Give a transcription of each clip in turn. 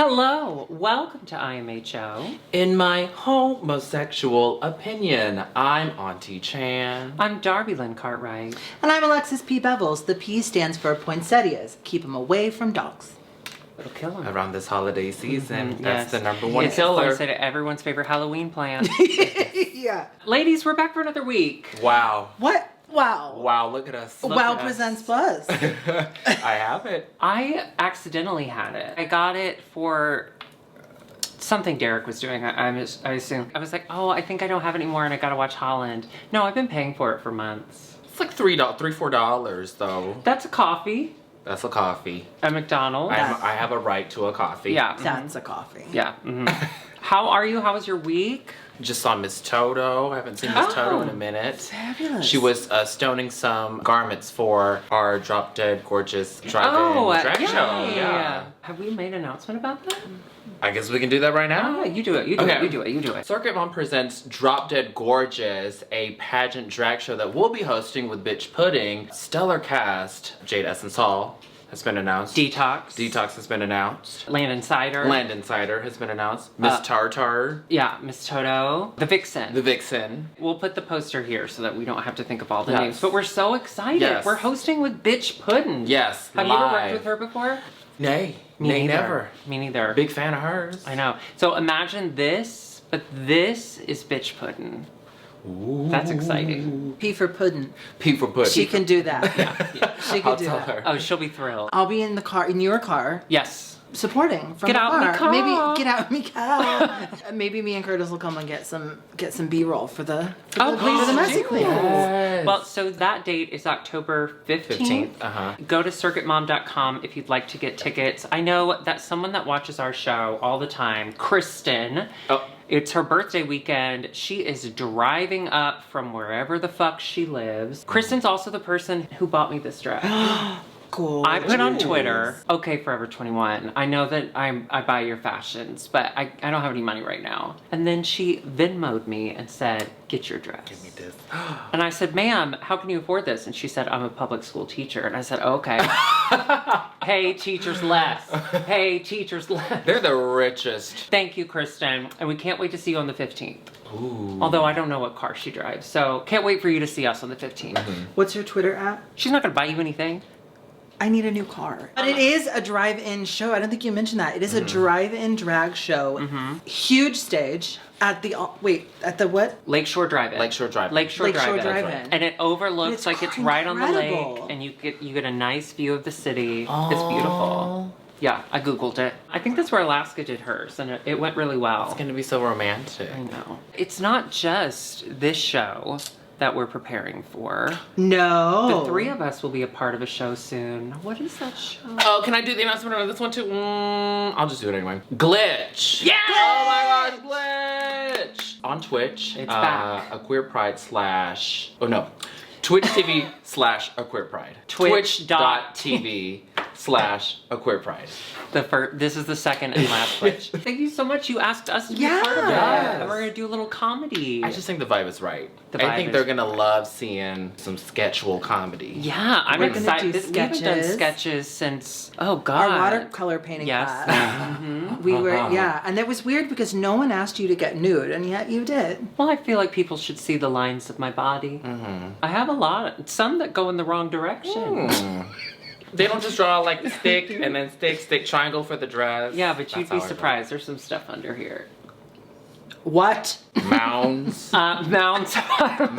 Hello, welcome to IMHO. In my homosexual opinion, I'm Auntie Chan. I'm Darby Lynn Cartwright. And I'm Alexis P. Bevels. The P stands for poinsettias. Keep them away from dogs. It'll kill him. Around this holiday season, that's Yes. the number one It's killer. everyone's favorite Halloween plant. Yeah. Ladies, we're back for another week. Wow. What? Wow. Wow, look at us. Wow presents Buzz. I have it. I accidentally had it. I got it for something Derek was doing, I assume. I was like, oh, I think I don't have it anymore and I gotta watch Holland. No, I've been paying for it for months. It's like $4 though. That's a coffee That's a coffee. at McDonald's. I have a right to a coffee. Yeah. That's a coffee. Yeah. How are you? How was your week? Just saw Miss Toto. I haven't seen Miss Toto in a minute. Fabulous. She was stoning some garments for our Drop Dead Gorgeous drive-in drag show. Yeah. Have we made an announcement about that? I guess we can do that right now. Oh, yeah, you do it. You do Okay. it. You do it. You do it. Circuit Mom presents Drop Dead Gorgeous, a pageant drag show that we'll be hosting with Bitch Pudding. Stellar cast. Jade Essence Hall has been announced. Detox has been announced. Landon Cider. Landon Cider has been announced. Miss Tartar. Yeah, Miss Toto. The Vixen. The Vixen. We'll put the poster here so that we don't have to think of all the Yes. names. But we're so excited. Yes. We're hosting with Bitch Pudding. Yes, Have you ever worked live. with her before? Nay. Me Nay, neither. never. Me neither. Big fan of hers. I know. So imagine this, but this is Bitch Pudding. Ooh. That's exciting. P for pudding. P for pudding. She can do that. She can I'll do tell that. her. Oh, she'll be thrilled. I'll be in the car, in your car, Yes. supporting from Get the out car. me car. Maybe get out me car. Maybe me and Curtis will come and get some B-roll for the please messy do. queen. Yes. Well, so that date is October 15th. 15th. Go to circuitmom.com if you'd like to get tickets. I know that someone that watches our show all the time, Kristen, Oh. it's her birthday weekend. She is driving up from wherever the fuck she lives. Kristen's also the person who bought me this dress. Cool. I put on Ooh. Twitter, okay, Forever 21. I know that I buy your fashions, but I don't have any money right now. And then she Venmo'd me and said, get your dress. Give me this. And I said, ma'am, how can you afford this? And she said, I'm a public school teacher. And I said, okay. Hey, teachers less. Hey, teachers less. They're the richest. Thank you, Kristen. And we can't wait to see you on the 15th. Ooh. Although I don't know what car she drives. So can't wait for you to see us on the 15th. What's your Twitter at? She's not going to buy you anything. I need a new car. But it is a drive-in show. I don't think you mentioned that. It is a drive-in drag show. Huge stage at the at the what? Lakeshore Drive-In. Lakeshore Drive-In. Lakeshore Drive-In. And it overlooks It's like it's right on the lake, incredible. and you get a nice view of the city. It's beautiful. Yeah, I googled it. I think that's where Alaska did hers, and it went really well. It's gonna be so romantic. I know. It's not just this show that we're preparing for. No. The three of us will be a part of a show soon. What is that show? Oh, can I do the announcement on this one too? I'll just do it anyway. Glitch. Yeah! Oh my gosh, Glitch. On Twitch. It's back. A queer pride slash. Oh no. Twitch TV slash a queer pride. Twitch.tv slash a queer pride. This is the second and last Twitch. Thank you so much. You asked us to be a part of it. Yes. And we're gonna do a little comedy. I just think the vibe is right. The I vibe think is- they're gonna love seeing some sketchual comedy. Yeah, I'm We're gonna excited. do We haven't done sketches. sketches since, oh Our God. watercolor painting Yes. class. We were, and it was weird because no one asked you to get nude, and yet you did. Well, I feel like people should see the lines of my body. I have a lot, some that go in the wrong direction. They don't just draw like the stick and then stick triangle for the dress. Yeah, but you'd That's be how I do it. surprised. There's some stuff under here. What? Mounds. Mounds.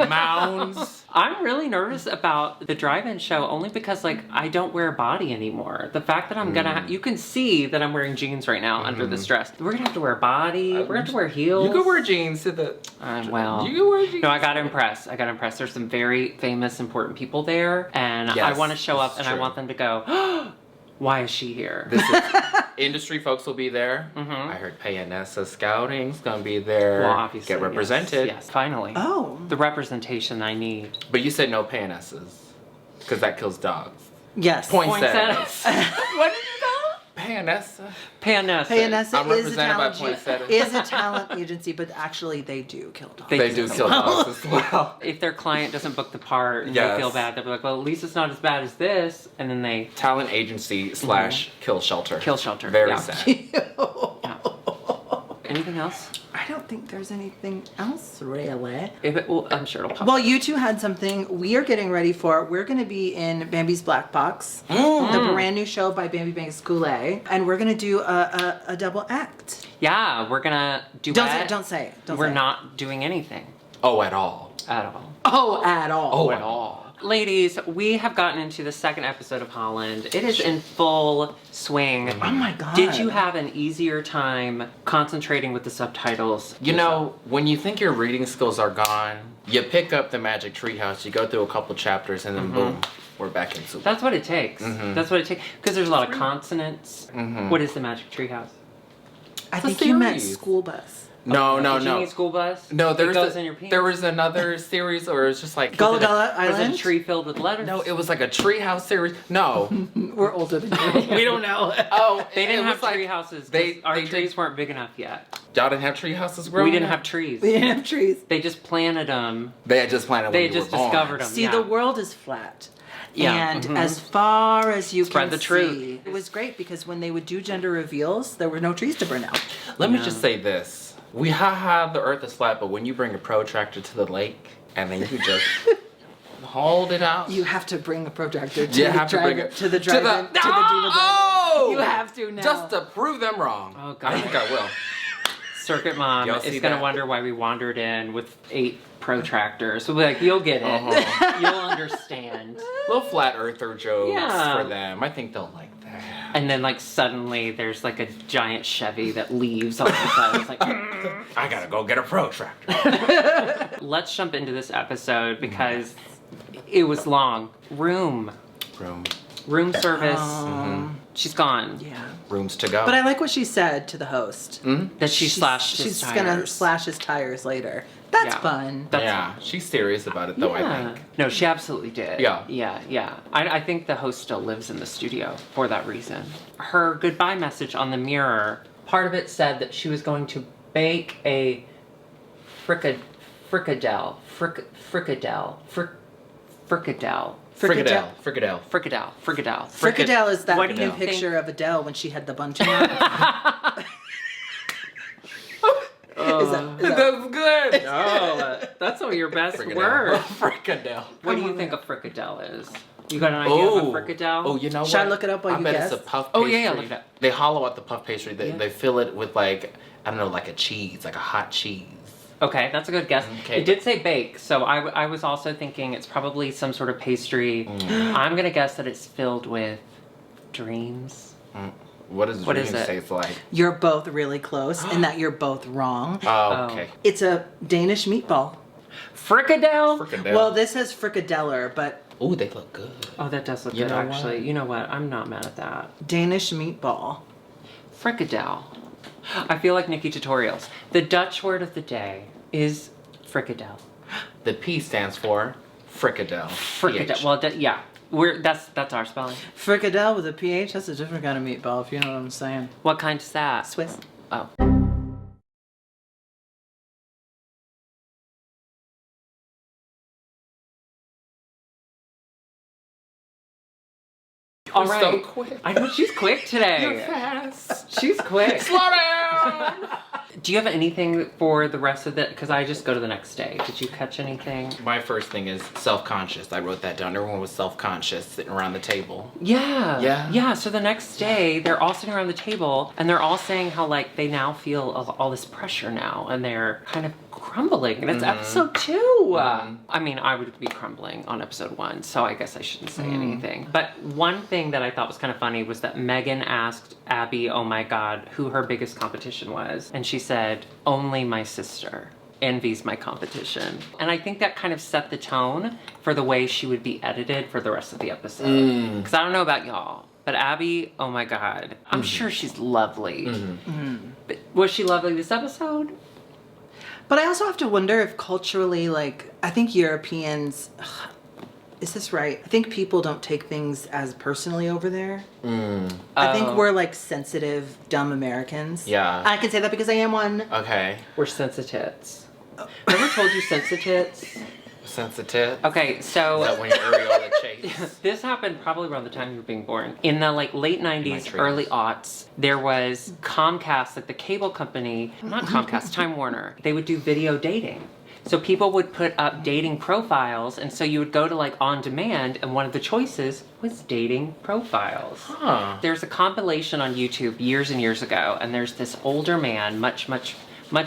Mounds. I'm really nervous about the drive-in show only because, like, I don't wear a body anymore. The fact that I'm gonna, you can see that I'm wearing jeans right now under this dress. We're gonna have to wear a body. We're gonna have to wear heels. You can wear jeans to the. Well, You can wear jeans. no, I got impressed. There's some very famous, important people there, and I Yes, want to show up, that's and I true. want them to go, why is she here? This is industry folks will be there. I heard Payanessa Scouting's gonna be there. Well, obviously, get represented. Yes, finally. Oh. The representation I need. But you said no Payanessas, because that kills dogs. Yes. Poinsettias. What did you call Panessa. Panessa. Panessa I'm is represented by a Poinsettia. is a talent agency, but actually they do kill dogs. They do kill dogs as well. If their client doesn't book the part and Yes. they feel bad, they'll be like, well, at least it's not as bad as this. And then they Talent agency / kill shelter. kill shelter. Very Yeah. sad. Yeah. Anything else? I don't think there's anything else really. If it, well, I'm sure it'll pop. Well, you two had something we are getting ready for. We're going to be in Bambi's Black Box, Mm. the brand new show by Bambi Banks Goulet, and we're going to do a double act. Yeah, we're gonna do Don't say it. Don't say it. Don't We're say it. not doing anything Oh, at all. at all. Oh, at all. Oh, at all. Ladies, we have gotten into the second episode of Holland. It is in full swing. Oh my God. Did you have an easier time concentrating with the subtitles? You know, when you think your reading skills are gone, you pick up the Magic Treehouse, you go through a couple chapters, and then boom, we're back into it. That's what it takes. That's what it takes. Because there's a lot of consonants. Mhm. What is the Magic Treehouse? I It's a think you meant series. school bus. No, no, the Genie no. School Bus? No, It goes in your penis. there was another series, or it was just like Gullah Gullah Was it a Island. tree filled with letters? No, it was like a treehouse series. No, We're older than you. We don't know. oh, They didn't it have was like- tree houses. they- Our they trees did- weren't big enough yet. Y'all didn't have treehouses growing We didn't up? have trees. We didn't have trees. They just planted them. They had just planted. They when you just were born. discovered them. See, yeah. the world is flat. Yeah. And Mhm. as far as you Spread can the truth. see, it was great because when they would do gender reveals, there were no trees to burn out. Let me Yeah. just say this: we the Earth is flat, but when you bring a protractor to the lake and then you just hold it out, You have to bring a protractor to you the have to bring it to the drive-in, to the Diva Oh! You have to now. just to prove them wrong. Oh, God. I think I will. Circuit Mom Y'all see is going to that? wonder why we wandered in with 8 protractors. We'll be like, you'll get it. Uh-huh. You'll understand. Little flat earther jokes Yeah. for them. I think they'll like that. And then, like, suddenly there's, like, a giant Chevy that leaves all of a sudden. It's like, I gotta go get a protractor. let's jump into this episode because it was long. Room service. She's gone. Yeah. Rooms to go. But I like what she said to the host. That she slashed his She's tires. gonna slash his tires later. That's Yeah. fun. That's yeah, she's serious about it though. I think. No, she absolutely did. Yeah. Yeah. I think the host still lives in the studio for that reason. Her goodbye message on the mirror, part of it said that she was going to bake a fricadelle. Fricadelle. Fricadelle is that What do you new think? picture of Adele when she had the bunch in her. Is that- That's good. Oh, that's one of your best Fricadelle. words. Fricadelle. What do you think a fricadelle is? You got an idea of a fricadelle? Oh, you know what? Should I look it up while I you bet guess? it's a puff Oh, pastry. yeah, look it up. They hollow out the puff pastry. They, Yeah. they fill it with like, I don't know, like a cheese, like a hot cheese. Okay, that's a good guess. Okay. It did say bake, so I was also thinking it's probably some sort of pastry. Mm. I'm gonna guess that it's filled with dreams. What does What is dreams it? taste like? You're both really close in that you're both wrong. Oh, okay. It's a Danish meatball. Fricadelle? Fricadelle. Well, this says fricadeller, but Ooh, they look good. Oh, that does look You good, know actually. what? You know what? I'm not mad at that. Danish meatball. Fricadelle. I feel like Nikki Tutorials. The Dutch word of the day is fricadelle. The P stands for fricadelle. Fricadelle. PH. Well, yeah. That's our spelling. Fricadelle with a PH, that's a different kind of meatball, if you know what I'm saying. What kind is that? Swiss. Oh. All You're right. so quick. I know she's quick today. You're fast. She's quick. Slow down. Do you have anything for the rest of the? Because I just go to the next day. Did you catch anything? My first thing is self-conscious. I wrote that down. Everyone was self-conscious sitting around the table. Yeah. Yeah. Yeah. So the next day, they're all sitting around the table and they're all saying how like they now feel all this pressure now and they're kind of crumbling. And it's episode 2. I mean, I would be crumbling on episode 1, so I guess I shouldn't say anything. But one thing that I thought was kind of funny was that Megan asked Abby, oh my God, who her biggest competition was. And she said, only my sister. Envy's my competition. And I think that kind of set the tone for the way she would be edited for the rest of the episode. Because I don't know about y'all, but Abby, oh my God, I'm sure she's lovely. But was she lovely this episode? But I also have to wonder if culturally, like, I think Europeans, is this right? I think people don't take things as personally over there. Mm. I think we're like sensitive, dumb Americans. Yeah. I can say that because I am one. Okay. We're sensitits. Ever told you sensitits? Sensitive. Okay, so Is that when you're areola chase? this happened probably around the time you were being born. In the like late 90s, early aughts, there was Comcast, like the cable company, not Comcast, Time Warner. They would do video dating. So people would put up dating profiles, and so you would go to like On Demand, and one of the choices was dating profiles. Huh. There's a compilation on YouTube years and years ago, and there's this older man, much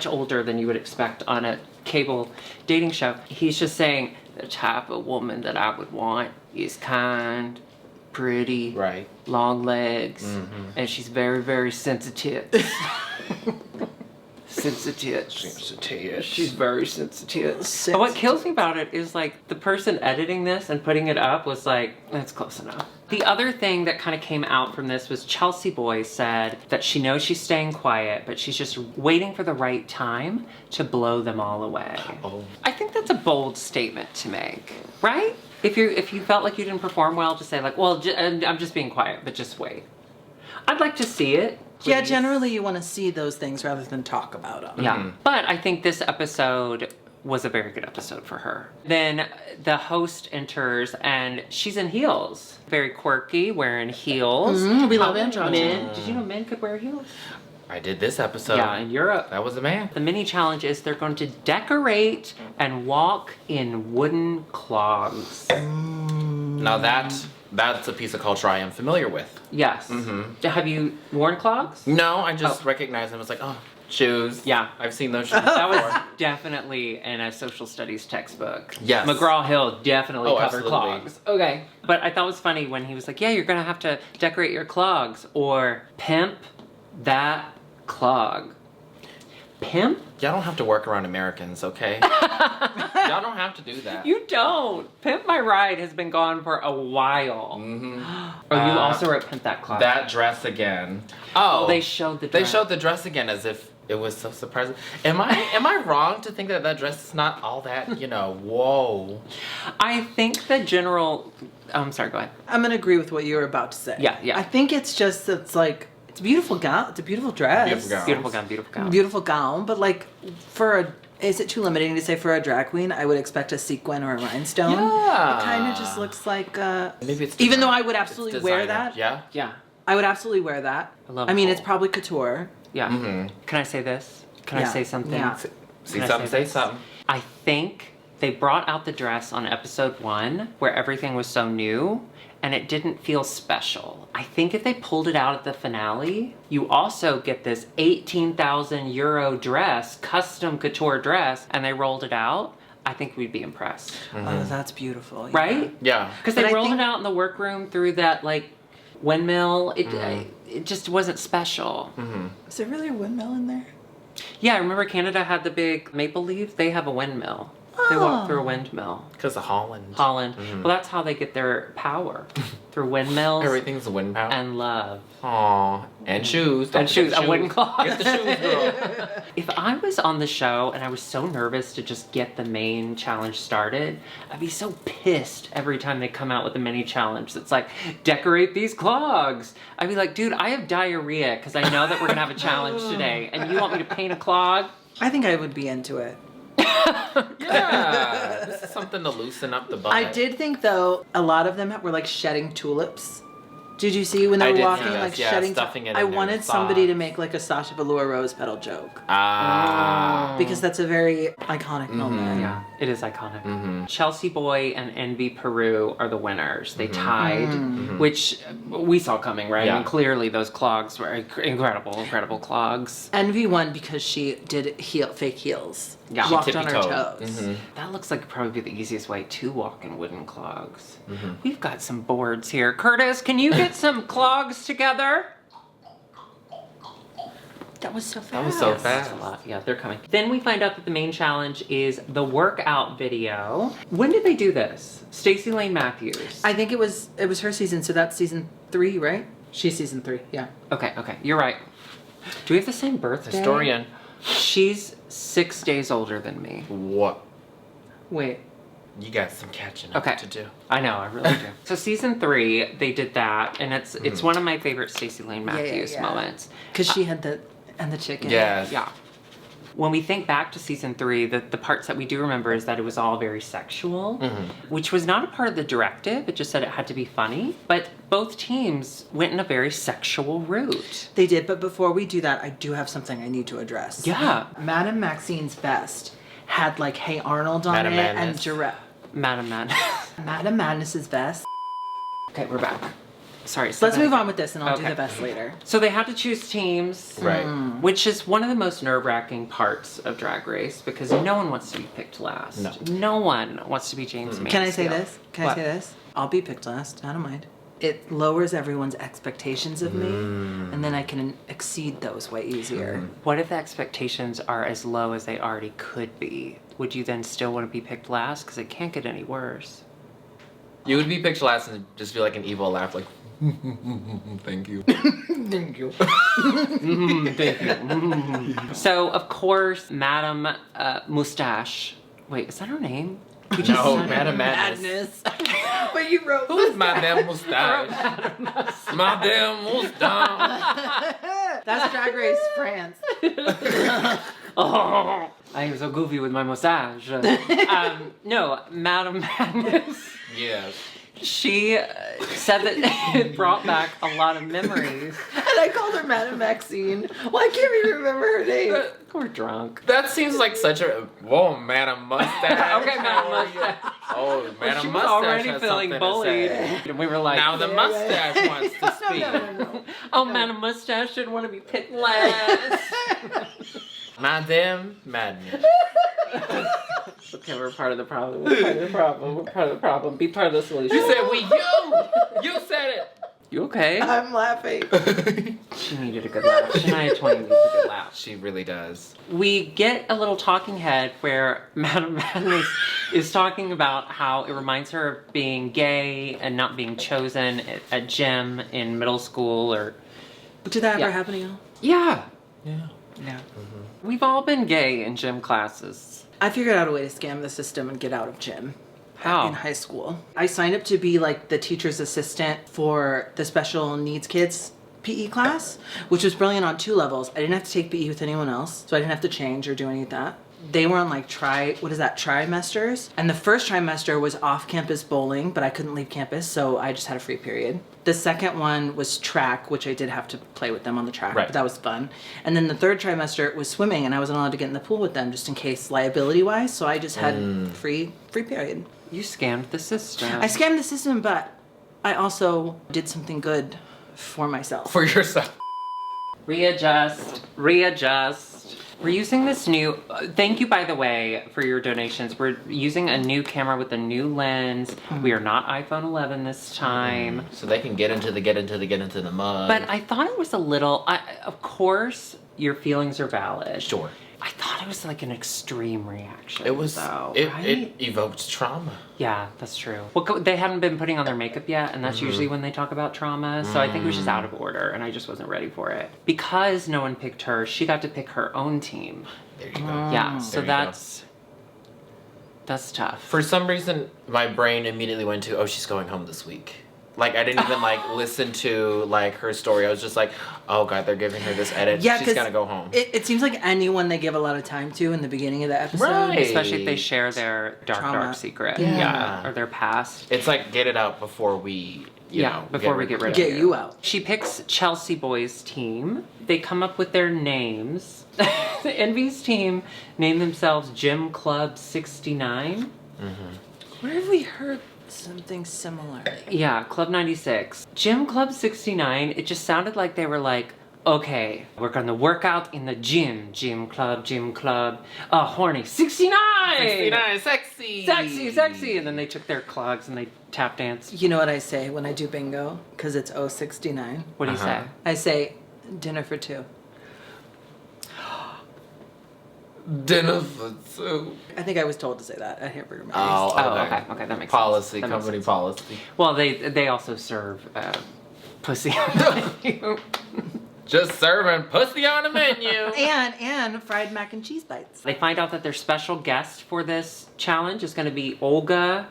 older than you would expect on a cable dating show. He's just saying, the type of woman that I would want is kind, pretty, Right. long legs, and she's very, very sensitive. Sensitive. She's very sensitive. But what kills me about it is like the person editing this and putting it up was like, that's close enough. The other thing that kind of came out from this was Chelsea Boy said that she knows she's staying quiet, but she's just waiting for the right time to blow them all away. Oh. I think that's a bold statement to make, right? If you felt like you didn't perform well, just say like, well, I'm just being quiet, but just wait. I'd like to see it. Yeah, Please. generally you want to see those things rather than talk about them. Yeah, but I think this episode was a very good episode for her. Then the host enters and she's in heels. Very quirky, wearing heels. We love Men, androgyny. did you know men could wear heels? I did this episode. Yeah, in Europe. That was a man. The mini challenge is they're going to decorate and walk in wooden clogs. Now that's a piece of culture I am familiar with. Yes. Have you worn clogs? No, I just recognized them. I was like, oh, shoes. Yeah. I've seen those shoes That was before. definitely in a social studies textbook. Yes. McGraw-Hill definitely Oh, covered absolutely. clogs. Okay. But I thought it was funny when he was like, yeah, you're going to have to decorate your clogs or pimp that clog. Pimp? Y'all don't have to work around Americans, okay? Y'all don't have to do that. You don't. Pimp My Ride has been gone for a while. Oh, you also wrote Pimp That Clog. That dress again. Oh, They showed the They dress. showed the dress again as if it was so surprising. Am I wrong to think that that dress is not all that, whoa? I think the general... I'm sorry, go ahead. I'm going to agree with what you were about to say. Yeah. I think it's just, it's like, it's a beautiful gown. It's a beautiful dress. Beautiful gown. Beautiful gown, beautiful gown. Beautiful gown, but like is it too limiting to say for a drag queen? I would expect a sequin or a rhinestone. Yeah. It kind of just looks like. Maybe it's even though design- I would it's absolutely wear designer. that. Yeah. Yeah. I would absolutely wear that. I love mean, Cole. it's probably couture. Yeah. Mm-hmm. Can I say this? Can I Yeah. say something? Yeah. See Can I something, say this? something. I think they brought out the dress on episode 1 where everything was so new and it didn't feel special. I think if they pulled it out at the finale, you also get this 18,000 euro dress, custom couture dress, and they rolled it out, I think we'd be impressed. Oh, that's beautiful. Yeah. Right? Yeah. Because But they I rolled think- it out in the workroom through that, like, windmill. It just wasn't special. Is there really a windmill in there? Yeah, I remember Canada had the big maple leaf. They have a windmill. They walk through a windmill. Because of Holland. Holland. Well, that's how they get their power. Through windmills Everything's a wind power. and love. Aw. And shoes. Don't And forget shoes. the A wooden clog. Get the shoes, girl. If I was on the show and I was so nervous to just get the main challenge started, I'd be so pissed every time they come out with a mini challenge that's like, decorate these clogs. I'd be like, dude, I have diarrhea because I know that we're going to have a challenge today and you want me to paint a clog? I think I would be into it. Yeah. This is something to loosen up the butt. I did think though, a lot of them were like shedding tulips. Did you see when they I were did walking, see like this, yeah, shedding? stuffing it I in their wanted somebody to socks. make like a Sasha Velour rose petal joke Ah. because that's a very iconic moment. Yeah, it is iconic. Chelsea Boy and Envy Peru are the winners. They tied, which we saw coming, right? Yeah. And clearly those clogs were incredible clogs. Envy won because she did fake heels. Yeah. Walked Tippy on her toe. toes. That looks like it'd probably be the easiest way to walk in wooden clogs. We've got some boards here. Curtis, can you get some clogs together? That was so fast. That was so Yes, fast. that's a lot. Yeah, they're coming. Then we find out that the main challenge is the workout video. When did they do this? Stacey Lane Matthews. I think it was her season, so that's season 3, right? She's season 3, yeah. Okay, you're right. Do we have the same birthday? Historian. She's 6 days older than me. What? Wait. You got some catching up to do. I know, I really do. So season 3, they did that, and it's one of my favorite Stacey Lane Matthews moments. Because she had the chicken. Yes. Yeah. When we think back to season 3, the parts that we do remember is that it was all very sexual, which was not a part of the directive. It just said it had to be funny. But both teams went in a very sexual route. They did, but before we do that, I do have something I need to address. Yeah. Madame Maxine's vest had like Hey Arnold on Madame it Madness. and giraffe. Madam Madness. Madame Madness's vest. Okay, we're back. Sorry. Let's move on with this and I'll do the best later. So they had to choose teams. Right. Which is one of the most nerve-wracking parts of Drag Race because no one wants to be picked last. No one wants to be James Mansfield. Can I say this? I say this? I'll be picked last. I don't mind. It lowers everyone's expectations of me, and then I can exceed those way easier. What if the expectations are as low as they already could be? Would you then still want to be picked last? Because it can't get any worse. You would be picked last and just be like an evil laugh, like, thank you. Thank you. Thank you. So, of course, Madame Mustache. Wait, is that her name? We just No, said it. Madame Madness. But you wrote Who's Madame Mustache? Madame Mustache. That's Drag Race France. Oh, I am so goofy with my mustache. No, Madame Madness. Yes. She said that it brought back a lot of memories. And I called her Madame Maxine. Why can't we remember her name? We're drunk. That seems like such a whoa, Madame Mustache. Okay, Madame Mustache. Oh, Madame She was Mustache already has feeling something to bullied. say. And we were like, Now the mustache wants to speak. No. oh, Madame Mustache didn't want to be picked last. Madame Madness. Okay, we're part of the problem. We're part of the problem. We're part of the problem. Be part of the solution. You said we you said it. You okay? I'm laughing. She needed a good laugh. Shania Twain needs a good laugh. She really does. We get a little talking head where Madame Madness is talking about how it reminds her of being gay and not being chosen at gym in middle school or... Did that ever happen to you? Yeah. Yeah. No. We've all been gay in gym classes. I figured out a way to scam the system and get out of gym. How? In high school. I signed up to be like the teacher's assistant for the special needs kids PE class, which was brilliant on 2 levels. I didn't have to take PE with anyone else, so I didn't have to change or do any of that. They were on like trimesters. And the first trimester was off-campus bowling, but I couldn't leave campus, so I just had a free period. The second one was track, which I did have to play with them on the track, Right. but that was fun. And then the third trimester was swimming, and I wasn't allowed to get in the pool with them just in case liability-wise, so I just had free period. You scammed the system. I scammed the system, but I also did something good for myself. For yourself. Readjust. We're using this new, thank you by the way for your donations. We're using a new camera with a new lens. We are not iPhone 11 this time. So they can get into the mud. But I thought it was a little, of course your feelings are valid. Sure. I thought it was like an extreme reaction. It was, though, it right? evoked trauma. Yeah, that's true. Well, they hadn't been putting on their makeup yet, and that's usually when they talk about trauma. So I think it was just out of order, and I just wasn't ready for it. Because no one picked her, she got to pick her own team. There you go. Yeah, so There you that's tough. For some reason, my brain immediately went to, oh, she's going home this week. Like, I didn't even, like, listen to, like, her story. I was just like, oh, God, they're giving her this edit. Yeah, she's gonna go home. It seems like anyone they give a lot of time to in the beginning of the episode. Right. Especially if they share their Trauma. dark secret. Yeah. Or their past. It's like, get it out before we, you know, before we get rid of Get you out. She picks Chelsea Boy's team. They come up with their names. The Envy's team named themselves Gym Club 69. Where have we heard something similar? Yeah, Club 96. Gym Club 69, it just sounded like they were like, okay, we're gonna work out in the gym. Gym Club, horny. 69! 69, sexy! Sexy! And then they took their clogs and they tap danced. You know what I say when I do bingo? Because it's 069. What do you say? I say, dinner for 2. Dinner for 2. I think I was told to say that at Hamburger Mary's. Oh, Okay, that makes policy, sense. That makes company sense. policy. Well, they also serve pussy. Just serving pussy on the menu. And fried mac and cheese bites. They find out that their special guest for this challenge is going to be Olga.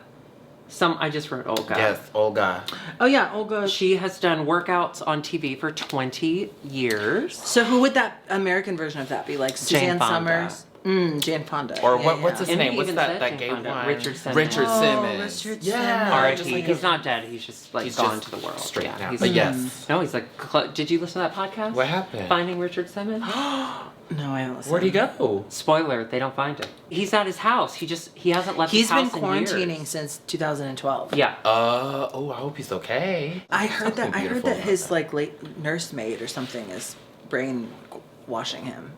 I just wrote Olga. Yes, Olga. Oh yeah, Olga. She has done workouts on TV for 20 years. So who would that American version of that be? Like Suzanne Fonda. Summers? Jane Fonda. Or Yeah, what's his And name? he What's even that said that Jane gay Fonda. one? Richard Simmons. Richard Oh, Simmons. Richard Yeah. Simmons. R.I.P. just like He's not dead. He's just like He's gone just to the world. straight Yeah, now. he's- But yes. No, he's like. Did you listen to that podcast? What happened? Finding Richard Simmons. No, I don't listen. Where'd he go? Spoiler: they don't find him. He's at his house. He hasn't left. He's his been house in quarantining years. since 2012. Yeah. Oh, I hope he's okay. I heard Something that. I heard beautiful that about his that. like late nursemaid or something is brainwashing him.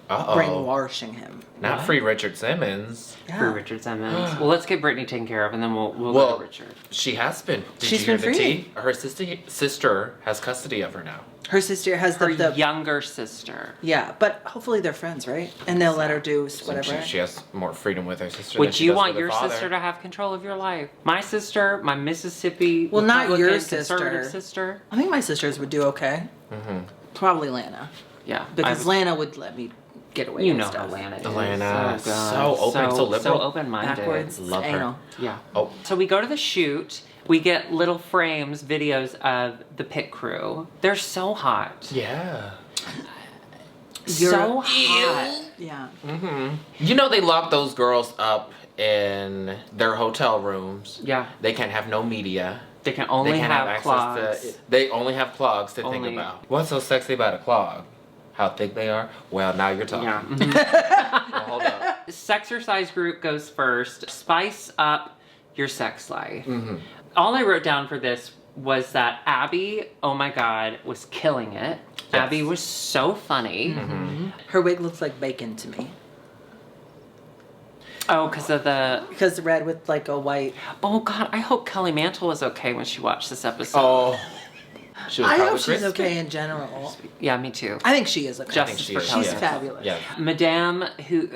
Uh-oh. Brainwashing him. Not What? free Richard Simmons. Yeah. For Richard Simmons. Well, let's get Brittany taken care of, and then we'll go Well, to Richard. she has been. Did She's you hear been the free. tea? Her sister has custody of her now. Her sister has Her the younger sister. yeah, but hopefully they're friends, right? And they'll let her do So whatever. she has more freedom with her sister. than Would she you does want with her your father. sister to have control of your life? My sister, my Mississippi. Well, not your Republican sister. conservative sister. I think my sisters would do okay. Mm-hmm. Probably Lana, Yeah, because Lana would let me get away. you with know stuff. how Lana is. Lana, Oh, God. so open, so liberal. so open-minded. Backwards, Love her. anal. Yeah. Oh, So we go to the shoot. We get little frames, videos of the pit crew. They're so hot. yeah. So hot. Yeah. Mm-hmm. You know they lock those girls up in their hotel rooms. Yeah. They can't have no media. They can only They can't have clogs. They only have clogs to think Only- about. What's so sexy about a clog? How thick they are? Well, now you're talking. Yeah. mhm. Well, hold up. Sexercise group goes first. Spice up your sex life. Mm-hmm. All I wrote down for this was that Abby, oh my God, was killing it. Yes. Abby was so funny. Mm-hmm. Her wig looks like bacon to me. Oh, because of the. Because red with like a white. Oh God, I hope Kelly Mantle was okay when she watched this episode. Oh. She was I probably hope she's crispy. okay in general. Yeah, me too. I think she is okay. Just- I think she for is. Kelly. She's Yes. fabulous. Yeah. Madame, who.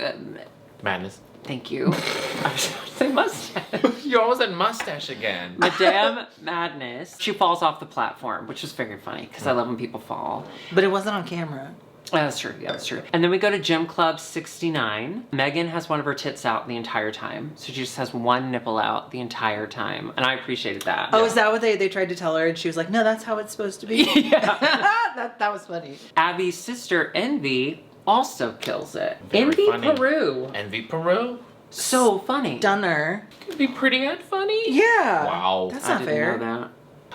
Madness. Thank you. I was going to say mustache. You always said mustache again. Madame Madness. She falls off the platform, which is very funny because I love when people fall. But it wasn't on camera. That's true. Yeah, that's true. And then we go to Gym Club 69. Megan has one of her tits out the entire time. So she just has one nipple out the entire time. And I appreciated that. Oh, is that what they tried to tell her? And she was like, no, that's how it's supposed to be. Yeah. that was funny. Abby's sister, Envy, also kills it. Very Envy funny. Peru. Envy Peru? So funny. Dunner. Could be pretty and funny. Yeah. Wow. That's I not didn't fair. know that.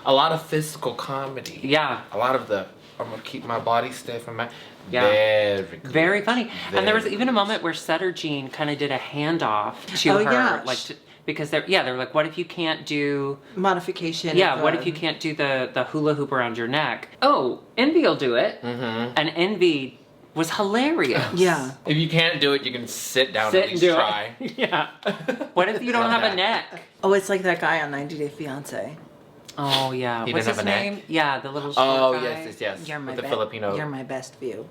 A lot of physical comedy. Yeah. A lot of the, I'm going to keep my body stiff and my... Yeah. Very good. Very funny. And there was Very even a moment where Sutter Jean kind of did a handoff to Oh, her. yeah. Like, because they're like, what if you can't do... Modification. Yeah, of, what if you can't do the hula hoop around your neck? Oh, Envy will do it. Mm-hmm. And Envy was hilarious. Yeah. If you can't do it, you can sit down Sit and at and least do try. it. Yeah. What if you don't Love have that. a neck? Oh, it's like that guy on 90 Day Fiance. Oh, yeah. He What's didn't his have a name? neck? Yeah, the little short Oh, guy. yes. You're my With the be- Filipino. You're my best view.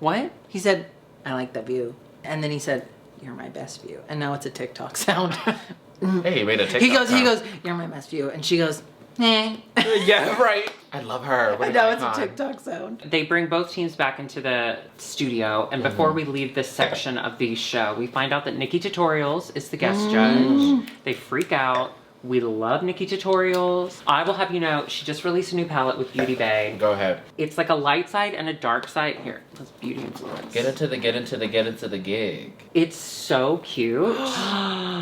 What? He said, I like the view. And then he said, you're my best view. And now it's a TikTok sound. Hey, he made a TikTok. he goes, sound. you're my best view. And she goes, nah. Yeah, right. I love her. What I an know, it's a icon. TikTok sound. They bring both teams back into the studio, and before we leave this section of the show, we find out that Nikki Tutorials is the guest judge. They freak out. We love Nikki Tutorials. I will have you know, she just released a new palette with Beauty Bay. Go ahead. It's like a light side and a dark side. Here, let's beauty influence. Get into the gig. It's so cute.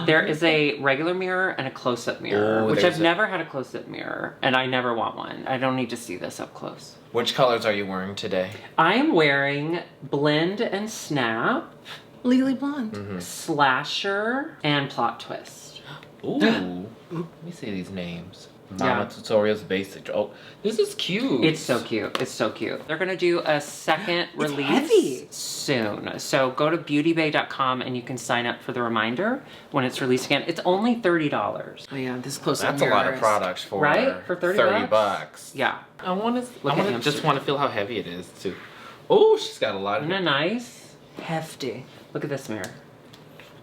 There is a regular mirror and a close-up mirror, Ooh, which there's I've never had a close-up mirror, and I never want one. I don't need to see this up close. Which colors are you wearing today? I am wearing Blend and Snap, Legally Blonde. Slasher, and Plot Twist. Ooh. Let me see these names. Mama Yeah. Tutorials Basic. Oh, this is cute. It's so cute. It's so cute. They're going to do a second release heavy. soon. So go to beautybay.com and you can sign up for the reminder when it's released again. It's only $30. Oh yeah, this close-up That's a mirror lot of is- products for Right? For 30 bucks. Yeah. I want to. Look I at want him. to just want to feel how heavy it is too. Oh, she's got a lot of. Isn't it nice? Hefty. Look at this mirror.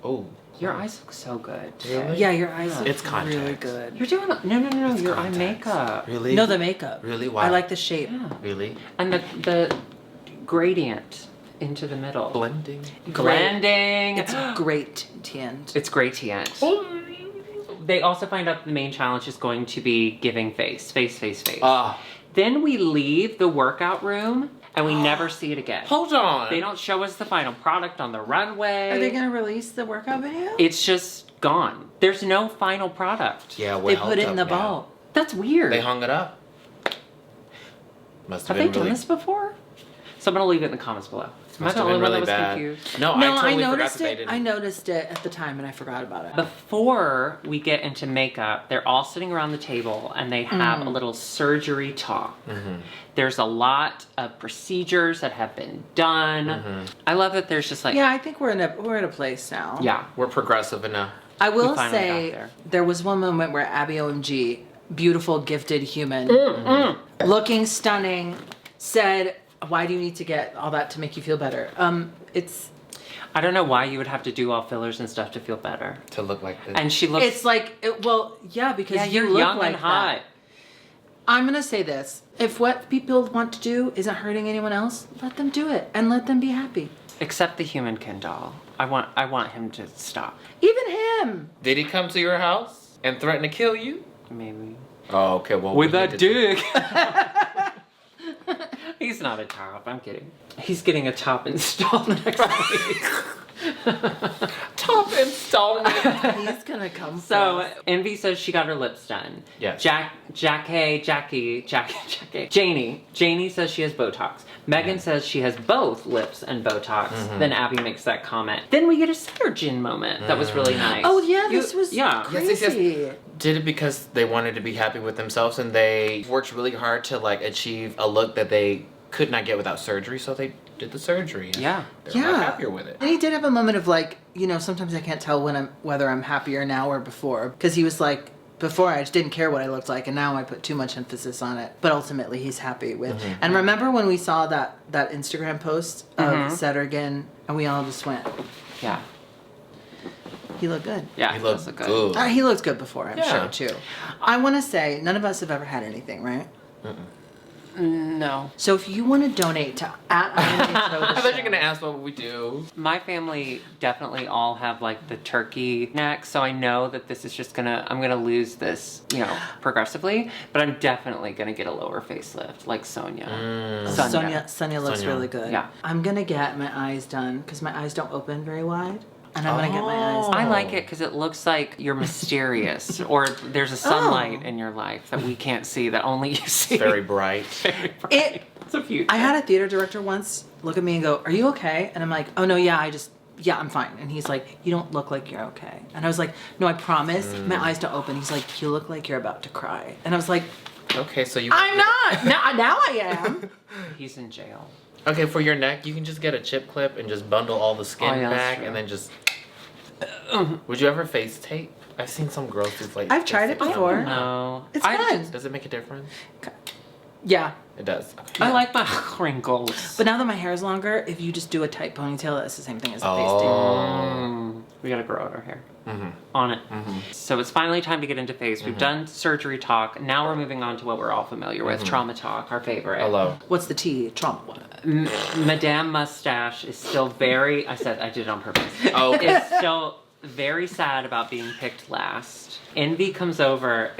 Oh, Your eyes look so good today. Really? Yeah, your eyes look It's contacts. really good. You're doing no. It's Your eye contacts. makeup. Really? No, the makeup. Really? Why? I like the shape. Yeah. Really? And the gradient into the middle. Blending. Blending. It's great tint. It's great tint. They also find out the main challenge is going to be giving face. Ah. Then we leave the workout room and we never see it again. Hold on. They don't show us the final product on the runway. Are they gonna release the workout video? It's just gone. There's no final product. Yeah, They put it in the vault. That's weird. They hung it up. Must Have have they been done really. this before? So I'm gonna leave it in the comments below. Am I Must the have only been one that really was bad. confused? No, No, I totally forgot noticed that they it. didn't. I noticed it at the time and I forgot about it. Before we get into makeup, they're all sitting around the table and they have a little surgery talk. There's a lot of procedures that have been done. I love that there's just like, Yeah, I think we're in a place now. yeah. We're progressive enough. I will We finally say got there. there was one moment where Abby OMG, beautiful, gifted human, looking stunning, said, "Why do you need to get all that to make you feel better?" It's I don't know why you would have to do all fillers and stuff to feel better. To look like this. And she looks, well, yeah, because yeah, you you're look young like and hot. that. I'm gonna say this: if what people want to do isn't hurting anyone else, let them do it and let them be happy. Except the human Ken doll. I want him to stop. Even him. Did he come to your house and threaten to kill you? Maybe. Oh, okay. Well, With we that need to- dick. He's not a top. I'm kidding. He's getting a top installed next week. Top installment. He's gonna come. So for us. Envy says she got her lips done. Yes. Janie says she has Botox. Megan says she has both lips and Botox. Then Abby makes that comment. Then we get a Synergin moment that was really nice. Oh yeah, this was yeah. crazy. Did it because they wanted to be happy with themselves and they worked really hard to like achieve a look that they could not get without surgery, so they did the surgery. And Yeah. They're a lot happier with it. And he did have a moment of like, sometimes I can't tell whether I'm happier now or before, because he was like, before I just didn't care what I looked like, and now I put too much emphasis on it. But ultimately, he's happy with. And remember when we saw that Instagram post of Settergan, and we all just went, Yeah. he looked good. Yeah. He does looked look good. He looked good before, I'm Yeah. sure, too. I want to say, none of us have ever had anything, right? No. So if you want to donate to I thought you were gonna ask what we do. My family definitely all have like the turkey neck, so I know that this is just I'm gonna lose this, progressively, but I'm definitely gonna get a lower facelift, like Sonia. Sonia looks Sonia. really good. Yeah. I'm going to get my eyes done because my eyes don't open very wide. And I'm going to get my eyes done. I like it because it looks like you're mysterious, or there's a sunlight in your life that we can't see, that only you see. Very bright. Very bright. It's a future. I had a theater director once look at me and go, "Are you okay?" And I'm like, "Oh no, yeah, I'm fine." And he's like, "You don't look like you're okay." And I was like, "No, I promise, my eyes don't open." He's like, "You look like you're about to cry." And I was like, Okay, so you. "I'm not. Now I am." He's in jail. Okay, for your neck, you can just get a chip clip and just bundle all the skin Oh, yeah, that's back, true. and then just. Would you ever face tape? I've seen some girls do like. I've tried it face tape. before. No. It's I fun. just- Does it make a difference? Yeah. It does. Okay. I like my wrinkles. But now that my hair is longer, if you just do a tight ponytail, that's the same thing as a face tape. We gotta grow out our hair. On it. So it's finally time to get into face. We've done surgery talk. Now we're moving on to what we're all familiar with, trauma talk, our favorite. Hello. What's the T? Trauma. Madame Mustache is still very, I did it on purpose. Oh, okay. Is still very sad about being picked last. Envy comes over.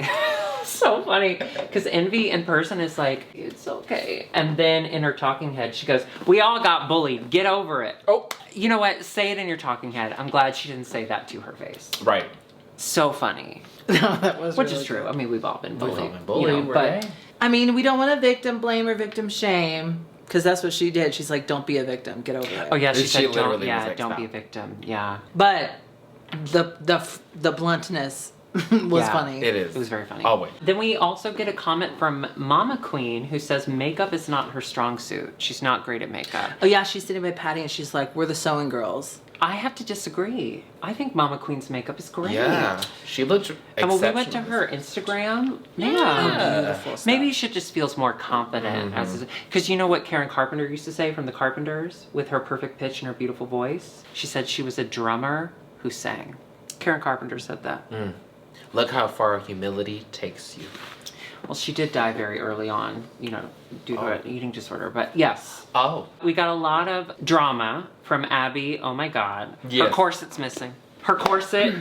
So funny, because Envy in person is like, "It's okay," and then in her talking head she goes, "We all got bullied, get over it." Oh. You know what, say it in your talking head. I'm glad she didn't say that to her face. Right. So funny. No, that was Which really is true. good. I mean, we've all been bullied. all been bullied, but I mean, we don't want to victim blame or victim shame, because that's what she did. She's like, "Don't be a victim, get over it." oh yeah, she She said, "Don't, literally was yeah, like, don't "Stop." be a victim." Yeah, But the bluntness was Yeah, funny. It is. it was very funny. Always. Then we also get a comment from Mama Queen who says makeup is not her strong suit. She's not great at makeup. Oh yeah, she's sitting by Patty and she's like, "We're the sewing girls." I have to disagree. I think Mama Queen's makeup is great. Yeah. She looked And when we went to exceptional. her Instagram, Yeah. Beautiful stuff. maybe she just feels more confident because you know what Karen Carpenter used to say from the Carpenters with her perfect pitch and her beautiful voice? She said she was a drummer who sang. Karen Carpenter said that. Look how far humility takes you. Well, she did die very early on, you know, due to an eating disorder. But yes. Oh. We got a lot of drama from Abby. Oh my God. Yes. Her corset's missing. Her corset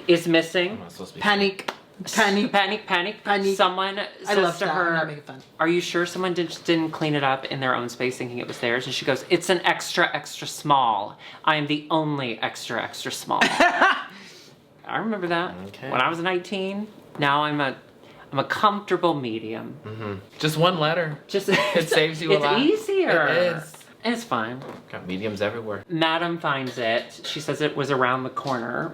is missing. I'm not supposed to be Panic. Panic. Panic. Someone I says love to that. I'm her, not making fun. are you sure someone didn't clean it up in their own space thinking it was theirs? And she goes, it's an extra, extra small. I am the only extra, extra small. I remember that. Okay. When I was 19, now I'm a comfortable medium. Just one letter. Just It saves you a lot. It's easier. It is. It's fine. Got mediums everywhere. Madam finds it. She says it was around the corner,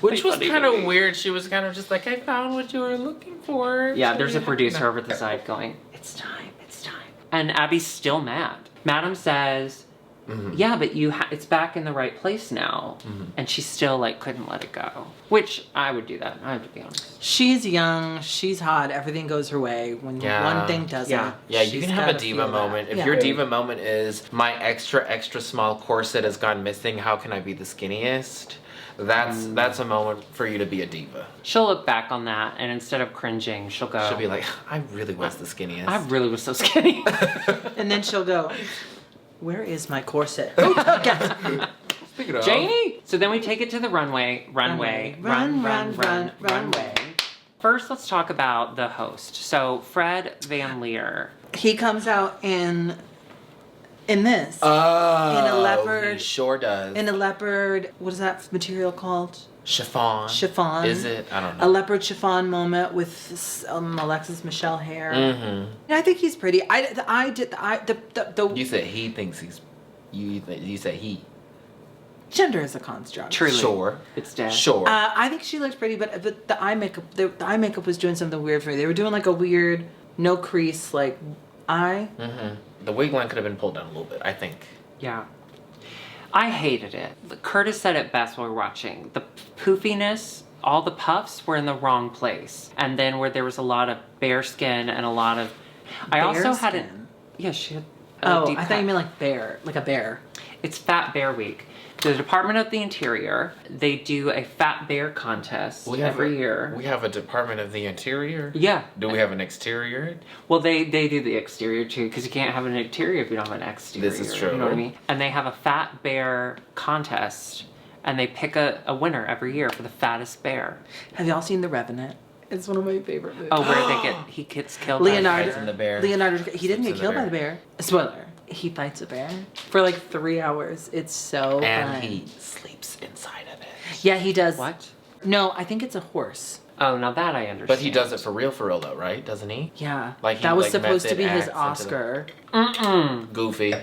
Which was kind of weird. She was kind of just like, I found what you were looking for. Yeah, there's a producer over the side going, it's time. And Abby's still mad. Madam says, yeah, but it's back in the right place now. And she still like couldn't let it go. Which I would do that, I have to be honest. She's young, she's hot, everything goes her way. When one thing doesn't. Yeah. Yeah, you she's can have a gotta diva feel moment. that. If Yeah. your diva moment is, my extra, extra small corset has gone missing, how can I be the skinniest? That's a moment for you to be a diva. She'll look back on that and instead of cringing, she'll go, She'll be like, I really was the skinniest. I really was so skinny. And then she'll go, where is my corset? Speaking of, Janie! So then we take it to the runway. Run. First, let's talk about the host. So, Fred Van Leer. He comes out in this. Oh, In a leopard- he sure does. In a leopard, what is that material called? Chiffon. Chiffon. Is it? I don't know. A leopard chiffon moment with Alexis Michelle hair. Mm-hmm. I think he's pretty. You said he thinks he's. You said he. Gender is a construct. Truly. Sure. It's dead. Sure. I think she looks pretty, but the eye makeup, the eye makeup was doing something weird for me. They were doing like a weird, no crease, like eye. The wig line could have been pulled down a little bit, I think. Yeah. I hated it. Curtis said it best while we were watching. The poofiness, all the puffs were in the wrong place. And then where there was a lot of bare skin and a lot of... I also had it... skin? Yeah, she had... Oh, I thought you meant like bear, like a bear. It's Fat Bear Week. The Department of the Interior, they do a Fat Bear contest every year. We have a Department of the Interior? Yeah. Do we have an exterior? Well, they do the exterior too, because you can't have an interior if you don't have an exterior. This is true. You know what I mean? And they have a Fat Bear contest, and they pick a winner every year for the fattest bear. Have y'all seen The Revenant? It's one of my favorite movies. Oh, where he gets killed Leonardo. Fights in the bear. He didn't get killed by the bear. Spoiler. He fights a bear for like 3 hours. It's so And fun. he sleeps inside of it. Yeah, he does. What? No, I think it's a horse. Oh, now that I understand. But he does it for real though, right? Doesn't he? Yeah. Like he, that was like, supposed to be his method acts into the- Oscar. Goofy.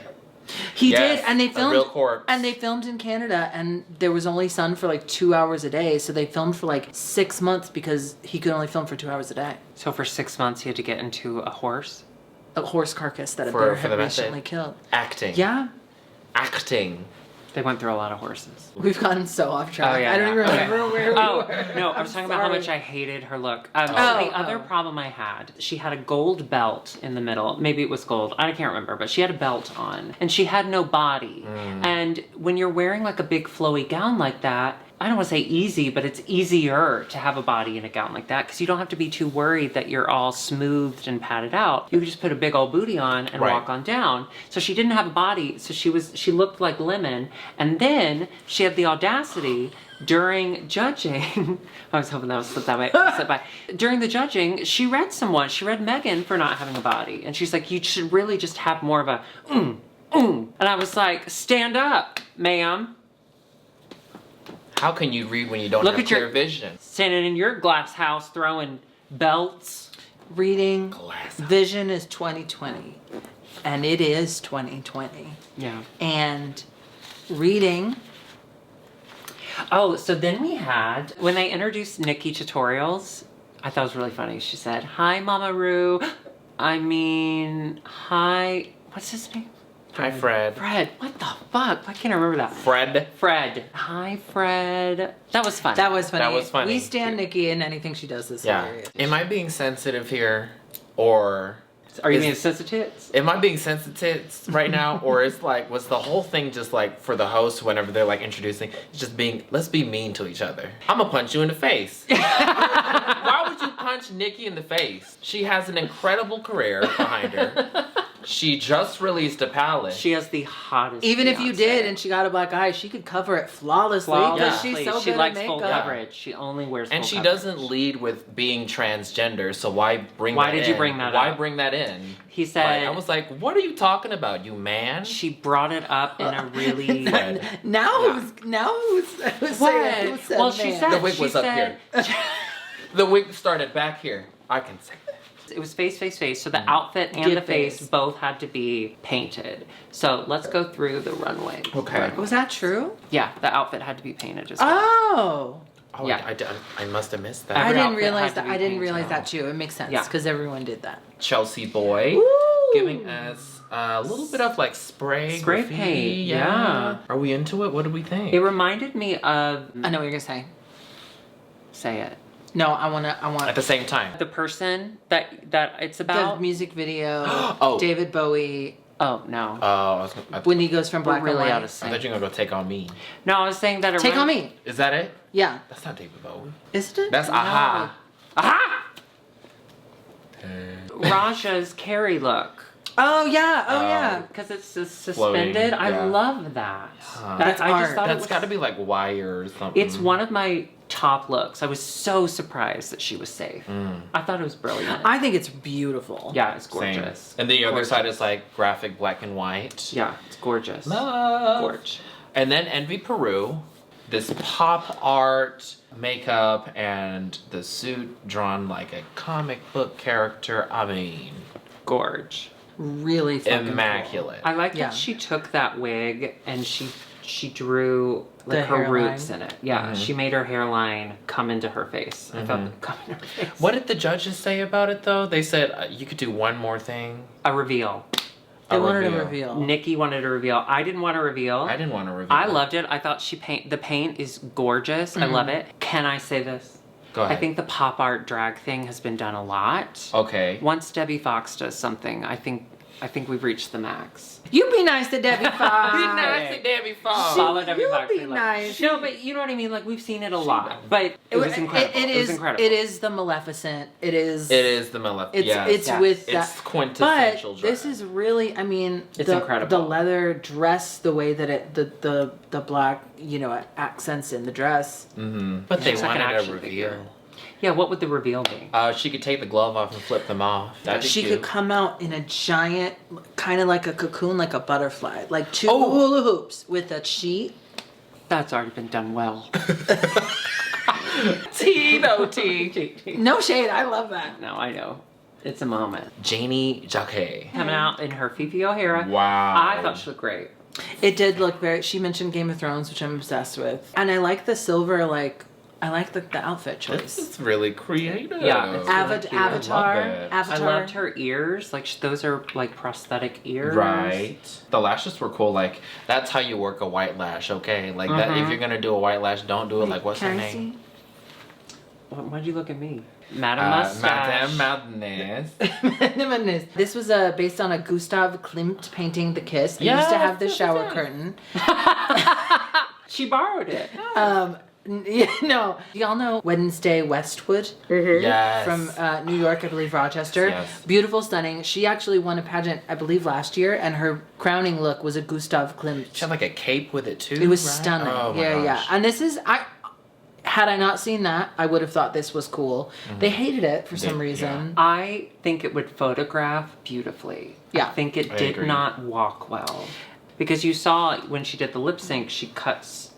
He Yes, did, and they a filmed. real corpse. And they filmed in Canada, and there was only sun for like 2 hours a day, so they filmed for like 6 months because he could only film for 2 hours a day. So for 6 months, he had to get into a horse? A horse carcass that a For bear the had method. recently killed. Acting. Yeah, Acting. They went through a lot of horses. we've gotten so off track. Oh, yeah, I don't yeah. even remember where we Oh, were. no, I was talking about how sorry. much I hated her look. Oh. The other problem I had, she had a gold belt in the middle. Maybe it was gold. I can't remember, but she had a belt on. And she had no body. And when you're wearing like a big flowy gown like that, I don't want to say easy, but it's easier to have a body in a gown like that because you don't have to be too worried that you're all smoothed and padded out. You can just put a big old booty on and Right. walk on down. So she didn't have a body, so she looked like lemon. And then she had the audacity during judging. I was hoping that would slip by. During the judging, she read Megan for not having a body, and she's like, "You should really just have more of a And I was like, "Stand up, ma'am." How can you read when you don't Look have at your- clear vision? Standing in your glass house throwing belts. Reading Glass. vision is 2020, and it is 2020. Yeah. And reading. Oh, so then we had, when they introduced Nikki Tutorials, I thought it was really funny. She said, "Hi, Mama Roo." Hi, what's his name? Hi, Fred. Fred. What the fuck? Why can't I remember that? Fred. Hi, Fred. That was fun. That was funny. That was funny. We stand Nikki, and anything she does is Yeah. hilarious. Am I being sensitive here, or Are you being sensitive? Am I being sensitive right now? Or is like, was the whole thing just like for the host whenever they're like introducing, just being, let's be mean to each other. I'm gonna punch you in the face. Why would you punch Nikki in the face? She has an incredible career behind her. She just released a palette. She has the hottest. Even if you Beyonce. did and she got a black eye, she could cover it flawlessly because she's so she good likes at full makeup. coverage. She only wears. And full she coverage. doesn't lead with being transgender, so why bring Why that in? did you bring that Why up? bring that in? He said. Like, I was like, what are you talking about, you man? She brought it up in a really. Now who's saying who said Well, she man? said The wig she was up said- The wig started back here. I can say that. It was face. So the outfit and Give the face face. both had to be painted. So let's go through the runway. Okay. Was that true? Yeah, the outfit had to be painted as well. Oh. Oh, Yeah. I must have missed I that. Every didn't outfit realize had to that. be I didn't painted. realize that too. It makes sense Yeah. because everyone did that. Chelsea Boy Woo! giving us a little bit of like spray Spray paint, yeah. Are we into it? What do we think? It reminded me of. I know what you're gonna say. Say it. No, I At want the same time. The person that it's the about. music video. Oh. David Bowie Oh no. I when he goes from black We're really and out white. of sync. thought you were gonna go Take On Me. No, I was saying that. It Take on me. Is that it? Yeah. That's not David Bowie. Isn't it? That's Aha. Aha! Raja's Carrie look. Oh yeah. Oh Oh. yeah. Because it's just Floating, suspended. I yeah. love that. That's I art. just thought That's it got was. to be like wire or something. It's one of my top looks. I was so surprised that she was safe. I thought it was brilliant. I think it's beautiful. Yeah, it's Same. gorgeous. And the other Gorgeous. side is like graphic black and white. Yeah, it's gorgeous. Love. Gorge. And then Envy Peru, this pop art makeup and the suit drawn like a comic book character. I mean, Gorge. Really fucking immaculate. I like Yeah. that she took that wig and she drew The like her hairline. roots in it. Yeah, she made her hairline come into her face. I thought come into her face. What did the judges say about it though? They said you could do one more thing. A reveal. They A wanted reveal. a reveal. Nikki wanted a reveal. I didn't want a reveal. I didn't want to reveal. I loved it. I thought the paint is gorgeous. I love it. Can I say this? Go ahead. I think the pop art drag thing has been done a lot. Okay. Once Debbie Fox does something, I think we've reached the max. You be nice to Debbie Fox. Be nice to Debbie Fox. Follow Debbie you Fox. be we love- nice. No, but you know what I mean? Like, we've seen it a lot. But it was incredible. It It was is. incredible. It is the Maleficent. It is. It is the Maleficent. It's Yes. it's Yes. with that. It's quintessential But drag. this is really. I mean, It's the, incredible. The leather dress, the way that it, the black, accents in the dress. But they Looks like an wanted a action reveal. figure. Yeah, what would the reveal be? She could take the glove off and flip them off. That'd be She cute. could come out in a giant, kind of like a cocoon, like a butterfly, like two Oh. hula hoops with a sheet. That's already been done well. T though T. No shade. I love that. No, I know. It's a moment. Janie Jacquet. Coming out in her Fifi O'Hara. Wow. I thought she looked great. It did look very. She mentioned Game of Thrones, which I'm obsessed with, and I like the silver. I like the outfit This choice. is really creative. Yeah, it's really cute. Avatar. I love it. Avatar. I loved her ears. Like, those are like prosthetic ears. Right. The lashes were cool. Like, that's how you work a white lash, okay? Like, that. If you're gonna do a white lash, don't do it like, what's her Can I name? see? Why'd you look at me? Madame Mustache. Madame Madness. This was based on a Gustav Klimt painting, The Kiss. It used to Yes, have the yes, shower yes. curtain. She borrowed it. No. Do y'all know Wednesday Westwood? Yes. From New York, I believe Rochester. Yes. Beautiful, stunning. She actually won a pageant, I believe, last year, and her crowning look was a Gustav Klimt. She had like a cape with it too. It was right? stunning. Oh my yeah. gosh. And this is had I not seen that, I would have thought this was cool. They hated it for some They- reason. I think it would photograph beautifully. Yeah. I think it I did agree. not walk well. Because you saw when she did the lip sync, she cuts,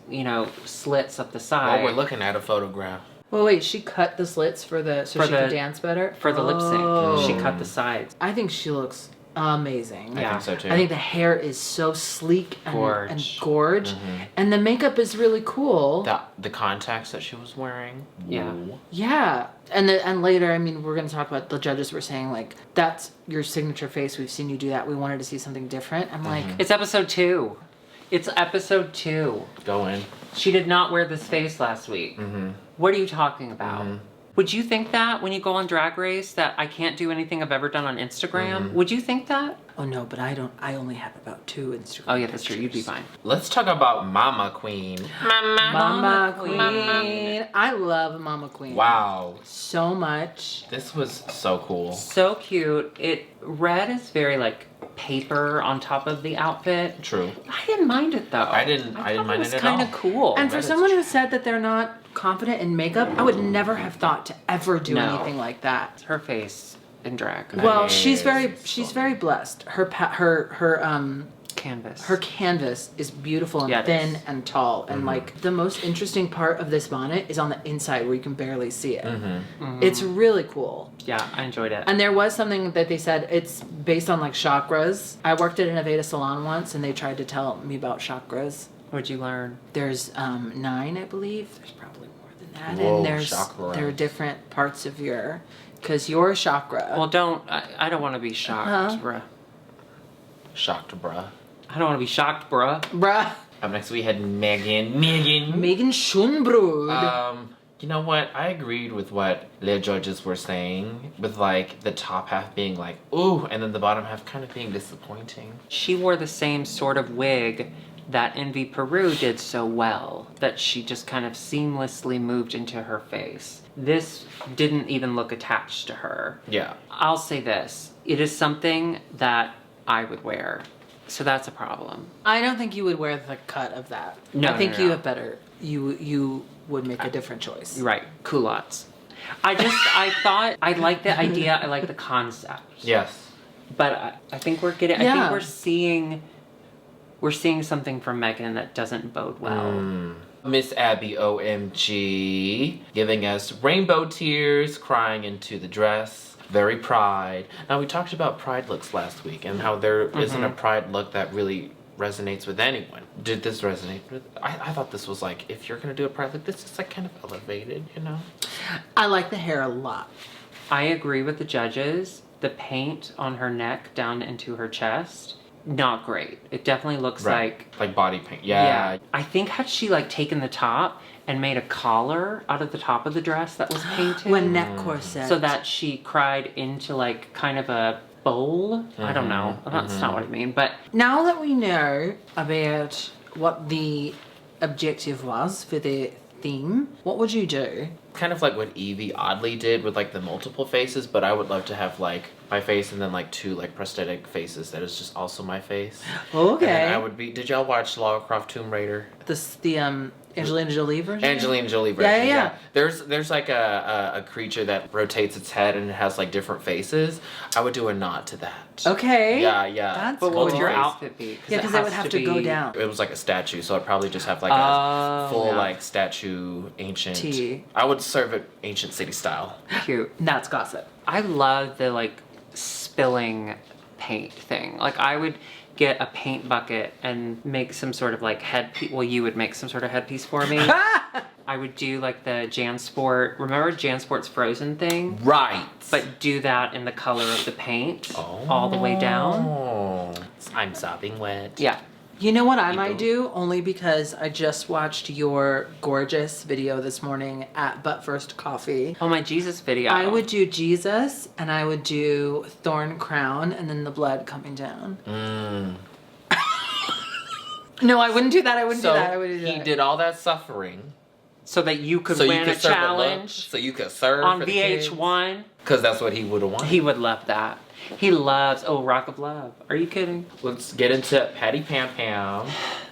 slits up the side. Oh, we're looking at a photograph. Well, wait, she cut the slits so For she the- could dance better? For the lip Oh. sync. She cut the sides. I think she looks amazing. I Yeah. think so too. I think the hair is so sleek and Gorge. gorge. And the makeup is really cool. the contacts that she was wearing. Yeah. Ooh. Yeah. And later, I mean, we're going to talk about, the judges were saying, like, that's your signature face. We've seen you do that. We wanted to see something different. I'm like, It's episode 2. It's episode 2. Go in. She did not wear this face last week. What are you talking about? Would you think that when you go on Drag Race that I can't do anything I've ever done on Instagram? Would you think that? Oh no, but I only have about 2 Instagram. Oh yeah, that's true. You'd be fine. Let's talk about Mama Queen. Mama Queen. I love Mama Queen. Wow. So much. This was so cool. So cute. Red is very like paper on top of the outfit. True. I didn't mind it though. I didn't mind it was it at kind all. of cool. And for That is someone who said that they're not confident in makeup, I would never have thought to ever do No. anything like that. Her face in drag. Well, Yes. she's very blessed. Her Canvas. canvas is beautiful and Yeah, it thin is. and tall, and like the most interesting part of this bonnet is on the inside where you can barely see it. It's really cool. Yeah, I enjoyed it. And there was something that they said it's based on like chakras. I worked at an Aveda salon once, and they tried to tell me about chakras. What'd you learn? There's 9, I believe. There's probably more than that. Whoa, And there chakras. are different parts of because your chakra. Well, I don't want to be shocked, bruh. Shocked, bruh. I don't want to be shocked, bruh. Bruh. Up next we had Megan. Megan Schunbrud. You know what? I agreed with what the judges were saying, with like the top half being like, ooh, and then the bottom half kind of being disappointing. She wore the same sort of wig that Envy Peru did so well, that she just kind of seamlessly moved into her face. This didn't even look attached to her. Yeah. I'll say this. It is something that I would wear. So that's a problem. I don't think you would wear the cut of that. No, I think no. you have better. You would make a different choice. You're right. Culottes. I thought, I like the idea, I like the concept. Yes. But I think we're getting, I Yeah. think we're seeing something from Megan that doesn't bode well. Miss Abby OMG giving us rainbow tears, crying into the dress. Very pride. Now we talked about pride looks last week and how there isn't a pride look that really resonates with anyone. Did this resonate with? I thought this was like, if you're gonna do a pride look, this is like kind of elevated, you know? I like the hair a lot. I agree with the judges. The paint on her neck down into her chest, not great. It definitely looks like body paint. Yeah. I think had she like taken the top and made a collar out of the top of the dress that was painted. When neck corset. So that she cried into like kind of a bowl. I don't know. That's not what I mean, but Now that we know about what the objective was for the theme, what would you do? Kind of like what Evie oddly did with like the multiple faces, but I would love to have like my face and then like 2 like prosthetic faces that is just also my face. Okay. And then I would be. Did y'all watch Lara Croft Tomb Raider? The Angelina Jolie version? Angelina Jolie version. Yeah. There's like a creature that rotates its head and it has like different faces. I would do a nod to that. Okay. Yeah. That's but what would your Face. outfit be? Yeah, because it would have to go down. It was like a statue, so I'd probably just have like Oh, a full yeah. like statue ancient. Tea. I would serve it ancient city style. Cute. That's gossip. I love the like spilling paint thing. Like I would get a paint bucket and make some sort of like headpiece. Well, you would make some sort of headpiece for me. I would do like the JanSport. Remember JanSport's Frozen thing? Right. But do that in the color of the paint all the way down. Oh, I'm sopping wet. Yeah. You know what I might do? Only because I just watched your gorgeous video this morning at But First Coffee. Oh, my Jesus video. I would do Jesus, and I would do thorn crown, and then the blood coming down. No, I wouldn't do that. I wouldn't do that. I wouldn't do that. He did all that suffering So that you could so win you could a serve challenge so you could serve on for the kids. VH1. Because that's what he would have wanted. He would love that. He loves, Rock of Love. Are you kidding? Let's get into Patty Pam Pam,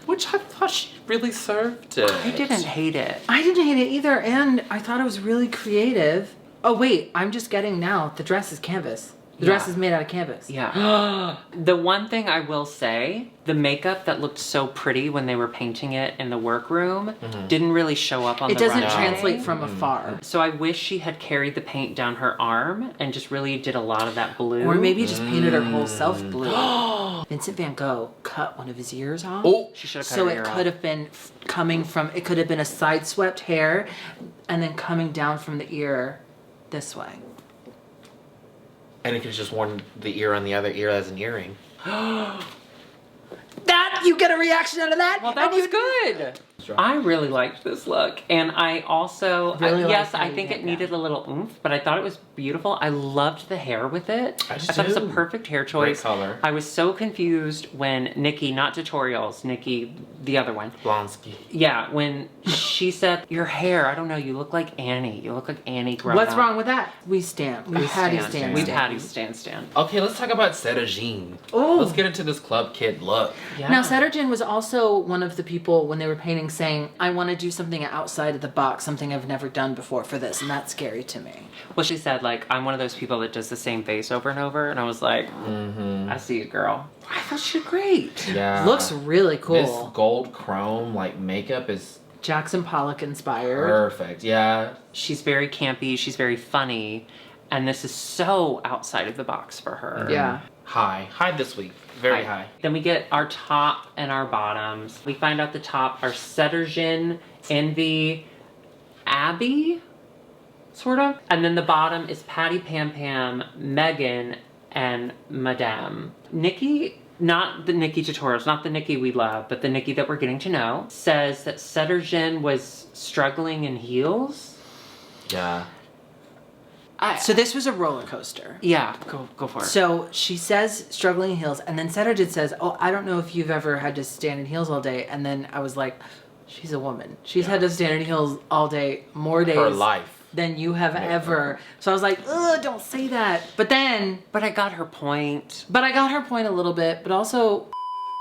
which I thought she really served it. I didn't hate it. I didn't hate it either, and I thought it was really creative. Oh, wait, I'm just getting now. The dress is canvas. The dress is made out of canvas. Yeah. The one thing I will say, the makeup that looked so pretty when they were painting it in the workroom didn't really show up on It the doesn't runway. translate from afar. So I wish she had carried the paint down her arm and just really did a lot of that blue. Or maybe just painted her whole self blue. Vincent van Gogh cut one of his ears off. Oh, She should have cut So her it ear could off. have been coming from, it could have been a side swept hair and then coming down from the ear this way. and he could have just worn the ear on the other ear as an earring. That, you get a reaction out of that? Well, that and was you- good. drop. I really liked this look. And I also, Really yes, liked how I you think did it needed a little oomph, but I thought it was beautiful. I loved the hair with it. I thought it was a do. perfect hair Great choice. color. I was so confused when Nikki, not tutorials, Nikki, the other one. Blonsky. Yeah, when she said, your hair, I don't know, you look like Annie. You look like Annie grown What's up. wrong with that? We stand. We Hattie stand. We Patty stand. Okay, let's talk about Sergine. Oh. Let's get into this club kid look. Yeah. Now, Settergen was also one of the people when they were painting saying, I want to do something outside of the box, something I've never done before for this, and that's scary to me. Well, she said, like, I'm one of those people that does the same face over and over. And I was like, I see you, girl. I thought she did great. Yeah. Looks really cool. This gold chrome, like, makeup is Jackson Pollock inspired. perfect. Yeah. She's very campy. She's very funny. And this is so outside of the box for her. Yeah. High. High this week. Very high. Then we get our top and our bottoms. We find out the top are Settergen, Envy, Abby, sort of. And then the bottom is Patty Pam Pam, Megan, and Madame. Nikki, not the Nikki tutorials, not the Nikki we love, but the Nikki that we're getting to know, says that Settergen was struggling in heels. Yeah. So this was a roller coaster. Yeah, go for it. So she says struggling in heels, and then Settergen says, oh, I don't know if you've ever had to stand in heels all day. And then I was like, she's a woman. She's had to stand in heels all day, more days. Her life. Than you have ever. So I was like, ugh, don't say that. But I got her point. I got her point a little bit, but also.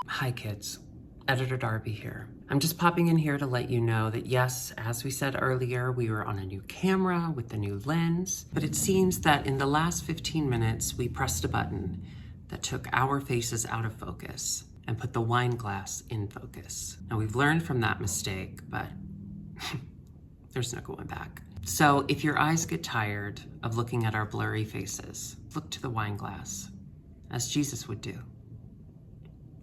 Hi kids, Editor Darby here. I'm just popping in here to let you know that yes, as we said earlier, we were on a new camera with the new lens, but it seems that in the last 15 minutes, we pressed a button that took our faces out of focus and put the wine glass in focus. Now we've learned from that mistake, but there's no going back. So if your eyes get tired of looking at our blurry faces, look to the wine glass, as Jesus would do.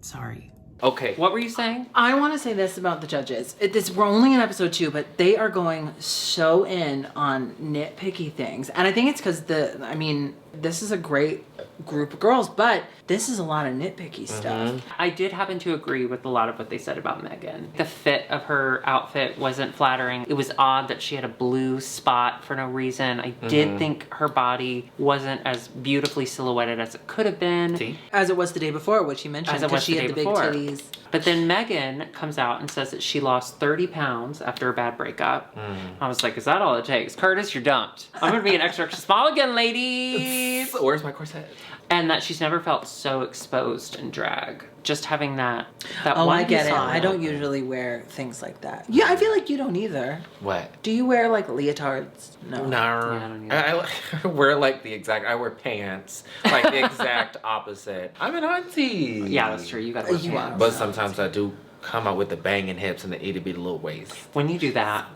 Sorry. Okay. What were you saying? I want to say this about the judges. We're only in episode 2, but they are going so in on nitpicky things. And I think it's because this is a great group of girls, but this is a lot of nitpicky stuff. I did happen to agree with a lot of what they said about Megan. The fit of her outfit wasn't flattering. It was odd that she had a blue spot for no reason. I did think her body wasn't as beautifully silhouetted as it could have been. See? As it was the day before, which you mentioned, As it because was she the had day the big before. titties. But then Megan comes out and says that she lost 30 pounds after a bad breakup. I was like, is that all it takes? Curtis, you're dumped. I'm going to be an extra small again, ladies. Where's my corset? And that she's never felt so exposed in drag. Just having that Oh, one I get it. song. I don't usually wear things like that. Yeah, I feel like you don't either. What? Do you wear like leotards? No. No. I don't either. I wear like I wear pants. Like the exact opposite. I'm an auntie. Yeah, that's true. You gotta wear You pants. are. But sometimes I do come out with the banging hips and the itty bitty little waist. When you do that,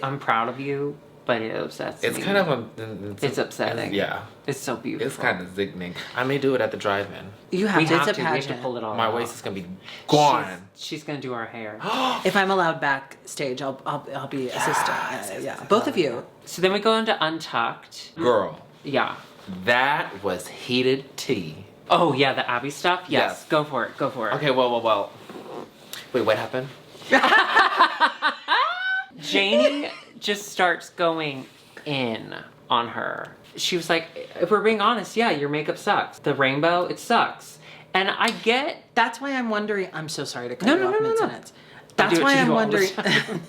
I'm proud of you, but it upsets It's me. kind of It's upsetting. Yeah. It's so beautiful. It's kind of sickening. I may do it at the drive-in. You have We to. have It's a to. We have to pageant. pull it all My out. waist is gonna be gone. She's gonna do our hair. If I'm allowed backstage, I'll be assistant. Yeah. Both of you. So then we go into Untucked. Girl, Yeah. that was heated tea. Oh yeah, the Abby stuff. Yes. Yes. Go for it. Go for it. Okay, well. Wait, what happened? Janie just starts going in on her. She was like, if we're being honest, yeah, your makeup sucks. The rainbow, it sucks. And I get. That's why I'm wondering. I'm so sorry to cut No, you no, off no, no, no. mid-sentence. I That's do it why to I'm you all the wondering. time.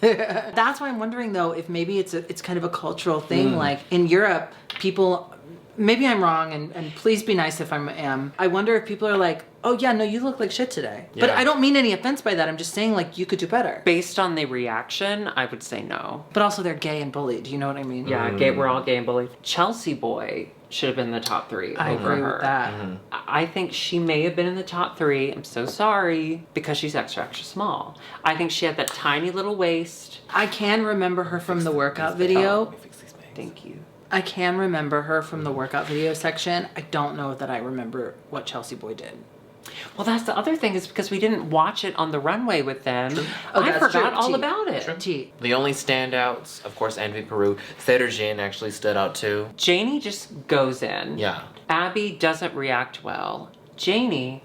That's why I'm wondering though if maybe it's kind of a cultural thing. Like in Europe, people. Maybe I'm wrong, and please be nice if I am. I wonder if people are like, oh yeah, no, you look like shit today. But Yeah. I don't mean any offense by that. I'm just saying like you could do better. Based on the reaction, I would say no. But also they're gay and bullied. You know what I mean? Yeah, we're all gay and bullied. Chelsea Boy should have been in the top 3 I over agree her. with that. I think she may have been in the top 3. I'm so sorry because she's extra, extra small. I think she had that tiny little waist. I can remember her from the workout video. Let me fix these bangs. Thank you. I can remember her from the workout video section. I don't know that I remember what Chelsea Boy did. Well, that's the other thing is because we didn't watch it on the runway with them. Oh, I that's forgot true. all Tea. about it. T. The only standouts, of course, Envy Peru. Cedergin actually stood out too. Janie just goes in. Yeah. Abby doesn't react well. Janie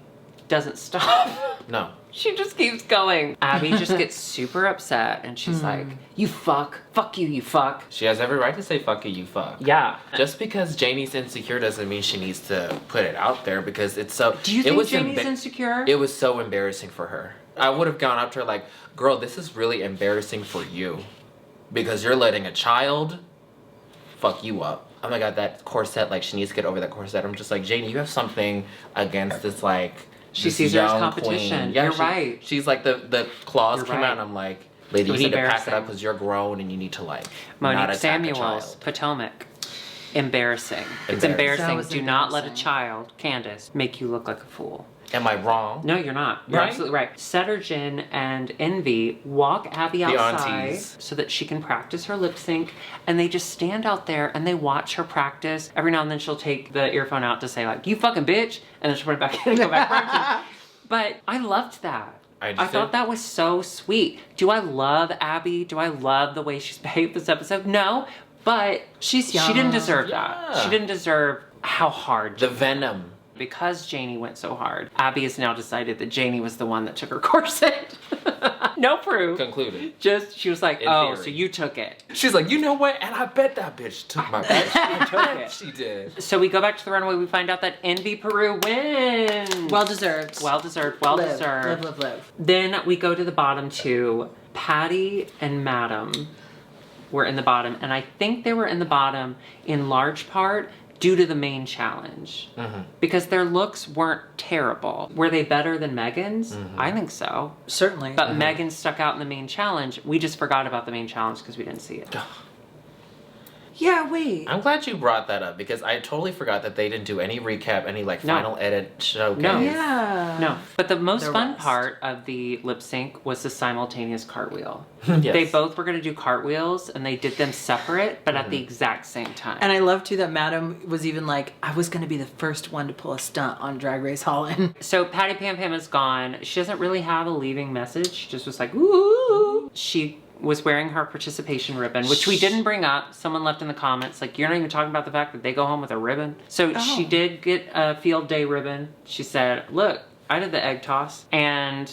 doesn't stop. No. She just keeps going. Abby just gets super upset and she's like, you fuck. Fuck you, you fuck. She has every right to say fuck you, you fuck. Yeah. Just because Janie's insecure doesn't mean she needs to put it out there because it's so... Do you think Janie's insecure? It was so embarrassing for her. I would have gone up to her like, girl, this is really embarrassing for you because you're letting a child fuck you up. Oh my God, that corset, like she needs to get over that corset. I'm just like, Janie, you have something against this like... She sees her as competition. Yeah, you're right. She's like the claws came out and I'm like, lady, you need to pack it up because you're grown and you need to like not Monique attack Samuels, a child. Potomac. Embarrassing. It's embarrassing. Do not let a child, Candace, make you look like a fool. Am I wrong? No, you're not. You're Right? absolutely right. Settergen and Envy walk Abby The outside aunties. so that she can practice her lip sync, and they just stand out there and they watch her practice. Every now and then she'll take the earphone out to say like, you fucking bitch, and then she'll put it back in and go back practice. But I loved that. I thought that was so sweet. Do I love Abby? Do I love the way she's behaved this episode? No, but she's young. She didn't deserve that. Yeah. She didn't deserve how hard. The venom. Because Janie went so hard, Abby has now decided that Janie was the one that took her corset. No proof. Concluded. Just, she was like, In oh, theory. so you took it. She's like, you know what? And I bet that bitch took my bitch. She took it. She did. So we go back to the runway, we find out that Envy Peru wins. Well deserved. Well deserved, well deserved. Live. Then we go to the bottom two. Patty and Madam were in the bottom, and I think they were in the bottom in large part due to the main challenge. Because their looks weren't terrible. Were they better than Megan's? I think so. Certainly. But Megan stuck out in the main challenge. We just forgot about the main challenge because we didn't see it. Yeah, wait. I'm glad you brought that up because I totally forgot that they didn't do any recap, any like final edit showcase. No. Yeah. No. But the most The fun rest. part of the lip sync was the simultaneous cartwheel. Yes. They both were going to do cartwheels and they did them separate, but at the exact same time. And I love too that Madam was even like, I was going to be the first one to pull a stunt on Drag Race Holland. So Patty Pam Pam is gone. She doesn't really have a leaving message. She just was like, ooh. She was wearing her participation ribbon, which we didn't bring up. Someone left in the comments, like, you're not even talking about the fact that they go home with a ribbon. So she did get a field day ribbon. She said, look, I did the egg toss. And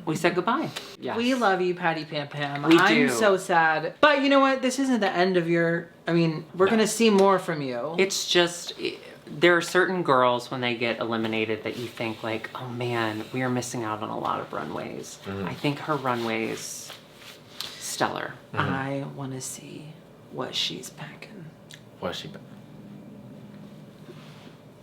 we said goodbye. Yes. We love you, Patty Pam Pam. We I'm do. so sad. But you know what? This isn't the end of your... I mean, we're going to see more from you. It's just... There are certain girls when they get eliminated that you think like, oh man, we are missing out on a lot of runways. I think her runway is stellar. I want to see what she's packing. Was she?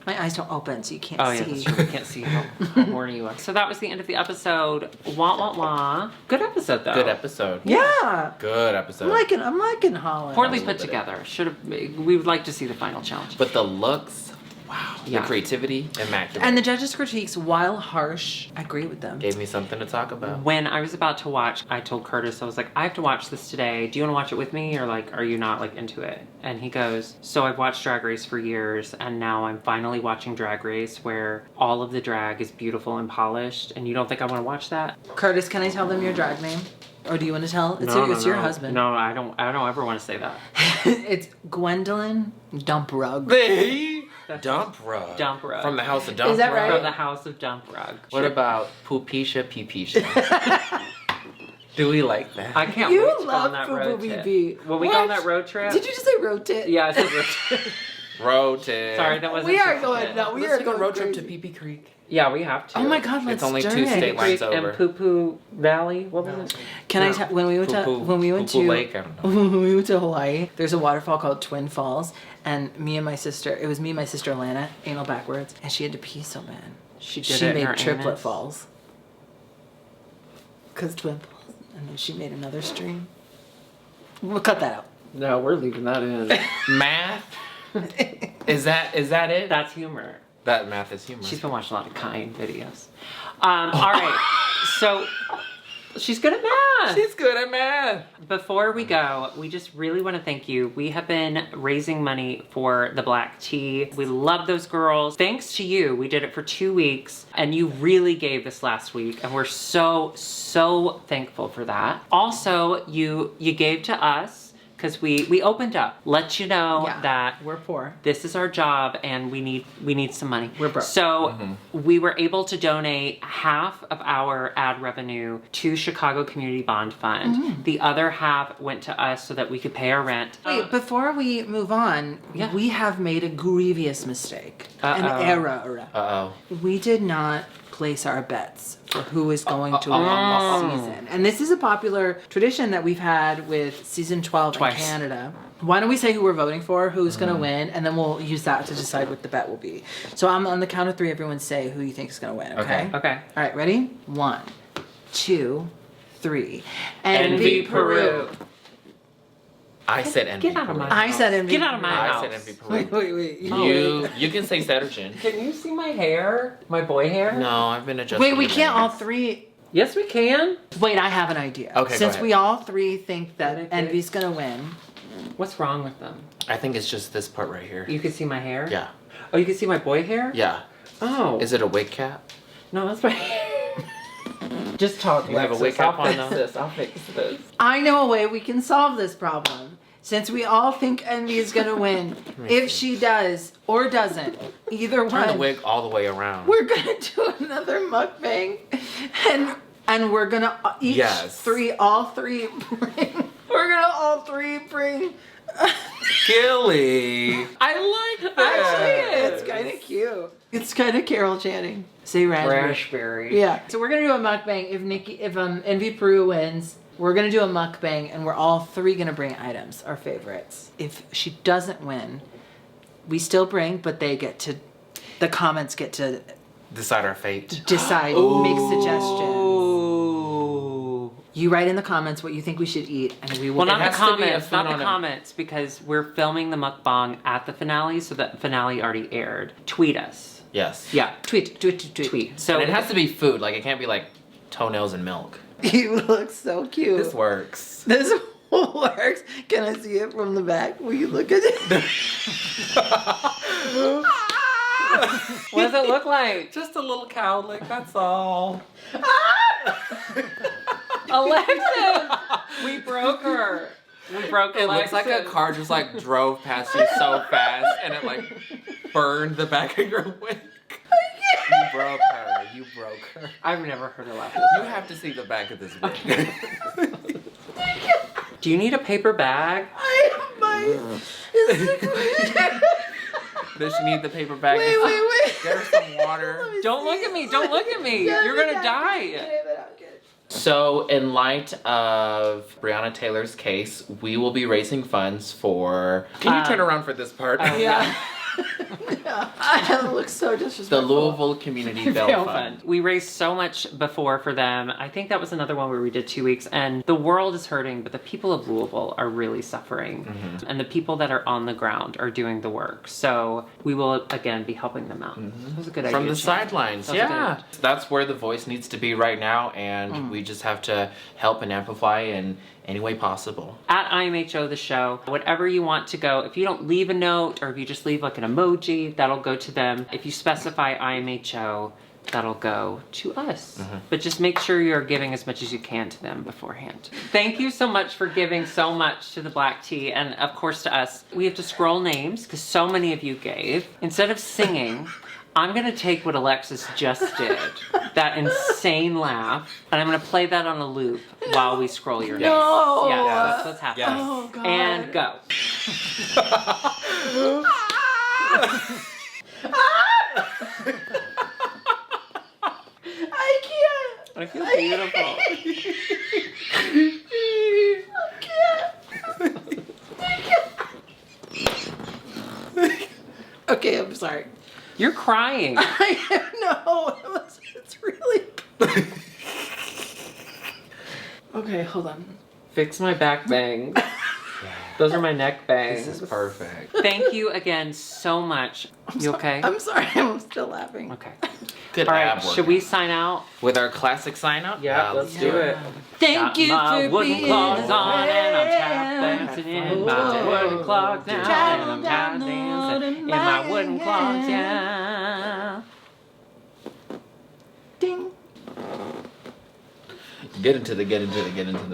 My eyes don't open, so you can't Oh yeah, see. that's true. We can't see how horny you are. So that was the end of the episode. Wah wah wah. Good episode though. Good episode. Yeah. Good episode. I'm liking Holland. Poorly That was a put little together. Should have. We would like to see the final challenge. But the looks, wow. Yeah. The creativity, immaculate. And the judges' critiques, while harsh, I agree with them. Gave me something to talk about. When I was about to watch, I told Curtis, I was like, I have to watch this today. Do you want to watch it with me? Or like, are you not like into it? And he goes, so I've watched Drag Race for years and now I'm finally watching Drag Race where all of the drag is beautiful and polished and you don't think I want to watch that? Curtis, can I tell them your drag name? Or do you want to tell? It's your husband. No, I don't ever want to say that. It's Gwendolyn Dump Rug. Dump Rug. Dump Rug. From the house of Dump Is that Rug. right? From the House of Dump Rug. What about Poopisha Peepisha? Do we like that? I can't You wait to go on love that Boo road Boo trip. BB. When we go on that road trip? Did you just say road trip? Yeah, I said road trip. Road trip. Sorry, that wasn't We are so going. good. No, we Let's are take going a road trip to crazy. Pee Pee Creek. Yeah, we have to. Oh my God, let's It's only do 2 it. state lines Creek over. and Poo Poo Valley. What was it? Can I tell? When we went Poo-poo to Lake, I don't know. when we went to Hawaii, there's a waterfall called Twin Falls, and me and my sister. It was me and my sister Alana, anal backwards, and she had to pee so bad. She did She it in made her triplet anus. falls. Cause Twin Falls, and then she made another stream. We'll cut that out. No, we're leaving that in. Math? Is that it? That's humor. That math is humor. She's been watching a lot of Kind videos. All right, so she's good at math. She's good at math. Before we go, we just really want to thank you. We have been raising money for the Black Tea. We love those girls. Thanks to you, we did it for 2 weeks, and you really gave this last week, and we're so thankful for that. Also, you gave to us, because we opened up. Let you know Yeah, that we're poor. this is our job and we need some money. We're broke. So we were able to donate half of our ad revenue to Chicago Community Bond Fund. The other half went to us so that we could pay our rent. Wait, before we move on, Yeah. we have made a grievous mistake. An error. Uh-oh. We did not place our bets for who is going to win this season. And this is a popular tradition that we've had with season 12 Twice. in Canada. Why don't we say who we're voting for, who's going to win, and then we'll use that to decide what the bet will be. So I'm on the count of 3, everyone say who you think is going to win, okay? Okay. All right, ready? 1, 2, 3. Envy Peru. I said envy. Get out of my I said envy. Get out of my I house. said envy Wait, Peru. wait. You can say Cedergen. Can you see my hair? My boy hair? No, I've been adjusting. Wait, we your can't all bangs. 3. Yes, we can. Wait, I have an idea. Okay, go Since ahead. we all 3 think that Okay. Envy's gonna win, What's wrong with them? I think it's just this part right here. You can see my hair? Yeah. Oh, you can see my boy hair? Yeah. Oh. Is it a wig cap? No, that's my hair. Just talk. You have a Lexus. wig cap I'll on, fix though? this. I'll fix this. I know a way we can solve this problem. Since we all think Envy is gonna win, if she does or doesn't, either Turn the one, wig all the way around. we're gonna do another mukbang, and we're gonna each Yes. all three bring. We're gonna all 3 bring. Gilly. I like that. Actually, it's kind of cute. It's kind of Carol Channing. Say raspberry. Raspberry. Yeah. So we're gonna do a mukbang. If Envy Peru wins, we're gonna do a mukbang, and we're all 3 gonna bring items, our favorites. If she doesn't win, we still bring, but they get to. The comments get to Decide our fate. decide, make suggestions. Ooh. You write in the comments what you think we should eat, and we will. Well, not the has to be a comments, not food the on a- comments, because we're filming the mukbang at the finale, so that finale already aired. Tweet us. Yes. Yeah, tweet. tweet. So And it has to be food. Like, it can't be like toenails and milk. You look so cute. This works. This works. Can I see it from the back? Will you look at it? what does it look like? Just a little cowlick, that's all. Alexis! We broke her. We broke It Alexis. looks like a car just like drove past you so fast and it like burned the back of your wig. You broke her. You broke her. I've never heard of Alexis. You have to see the back of this wig. Do you need a paper bag? Does she need the paper bag? Wait. Get her some water. Don't look at me. Don't look at me. You're gonna die. So, in light of Breonna Taylor's case, we will be raising funds for. Can you turn around for this part? Yeah. It looks so The disrespectful. Louisville Community Bail Bail Fund. We raised so much before for them. I think that was another one where we did 2 weeks, and the world is hurting, but the people of Louisville are really suffering, and the people that are on the ground are doing the work. So we will again be helping them out. That was a good idea. From the Jen. sidelines, That was yeah. That's where the voice needs to be right now, and we just have to help and amplify in any way possible. At IMHO the show, whatever you want to go. If you don't leave a note, or if you just leave like an emoji, that'll go to them. If you specify IMHO, that'll go to us. But just make sure you're giving as much as you can to them beforehand. Thank you so much for giving so much to the Black Tea, and of course to us. We have to scroll names because so many of you gave. Instead of singing, I'm gonna take what Alexis just did, that insane laugh, and I'm gonna play that on a loop while we scroll your names. No. Yeah, that's what's happening. Yes. Oh, God. And go. I can't. I feel beautiful. Okay, I'm sorry. You're crying. I know. It's really. Okay, hold on. Fix my back bangs. Those are my neck bangs. This is perfect. Thank you again so much. You okay? I'm sorry. I'm still laughing. Okay. Good All right, ab work. should we sign out? With our classic sign out? let's do it. Thank Got you my for wooden being claws on and I'm there. tap dancing in my wooden clogs now, and I'm tap dancing in my wooden clogs, yeah. Ding. Get into the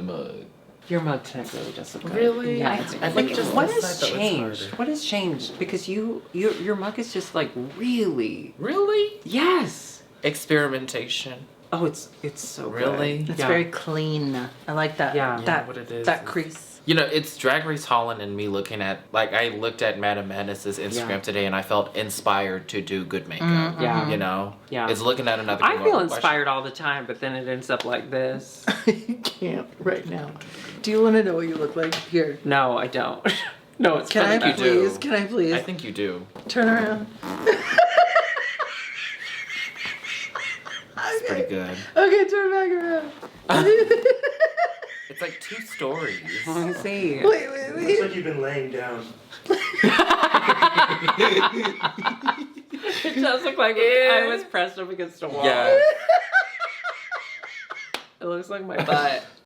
mug. Your mug tonight really does look good. Really? Yeah. I think just what this has side that looks changed? harder. What has changed? Because your mug is just like really. Really? Yes. Experimentation. Oh, it's so Really? good. It's Yeah. very clean. I like that. Yeah. That, what it is that is- crease. You know, it's Drag Race Holland and me looking at, like, I looked at Madame Madness's Instagram Yeah. today and I felt inspired to do good makeup. Yeah. You know? Yeah. It's looking at another I girl, feel why should- inspired all the time, but then it ends up like this. You can't right now. Do you want to know what you look like? Here. No, I don't. No, it's Can I funny. you do. please? Can I please? I think you do. Turn around. It's pretty good. Okay, turn back around. It's like 2 stories. Let me see. Wait. Looks like you've been laying down. It does look like I was pressed up against a wall. Yeah. It looks like my butt.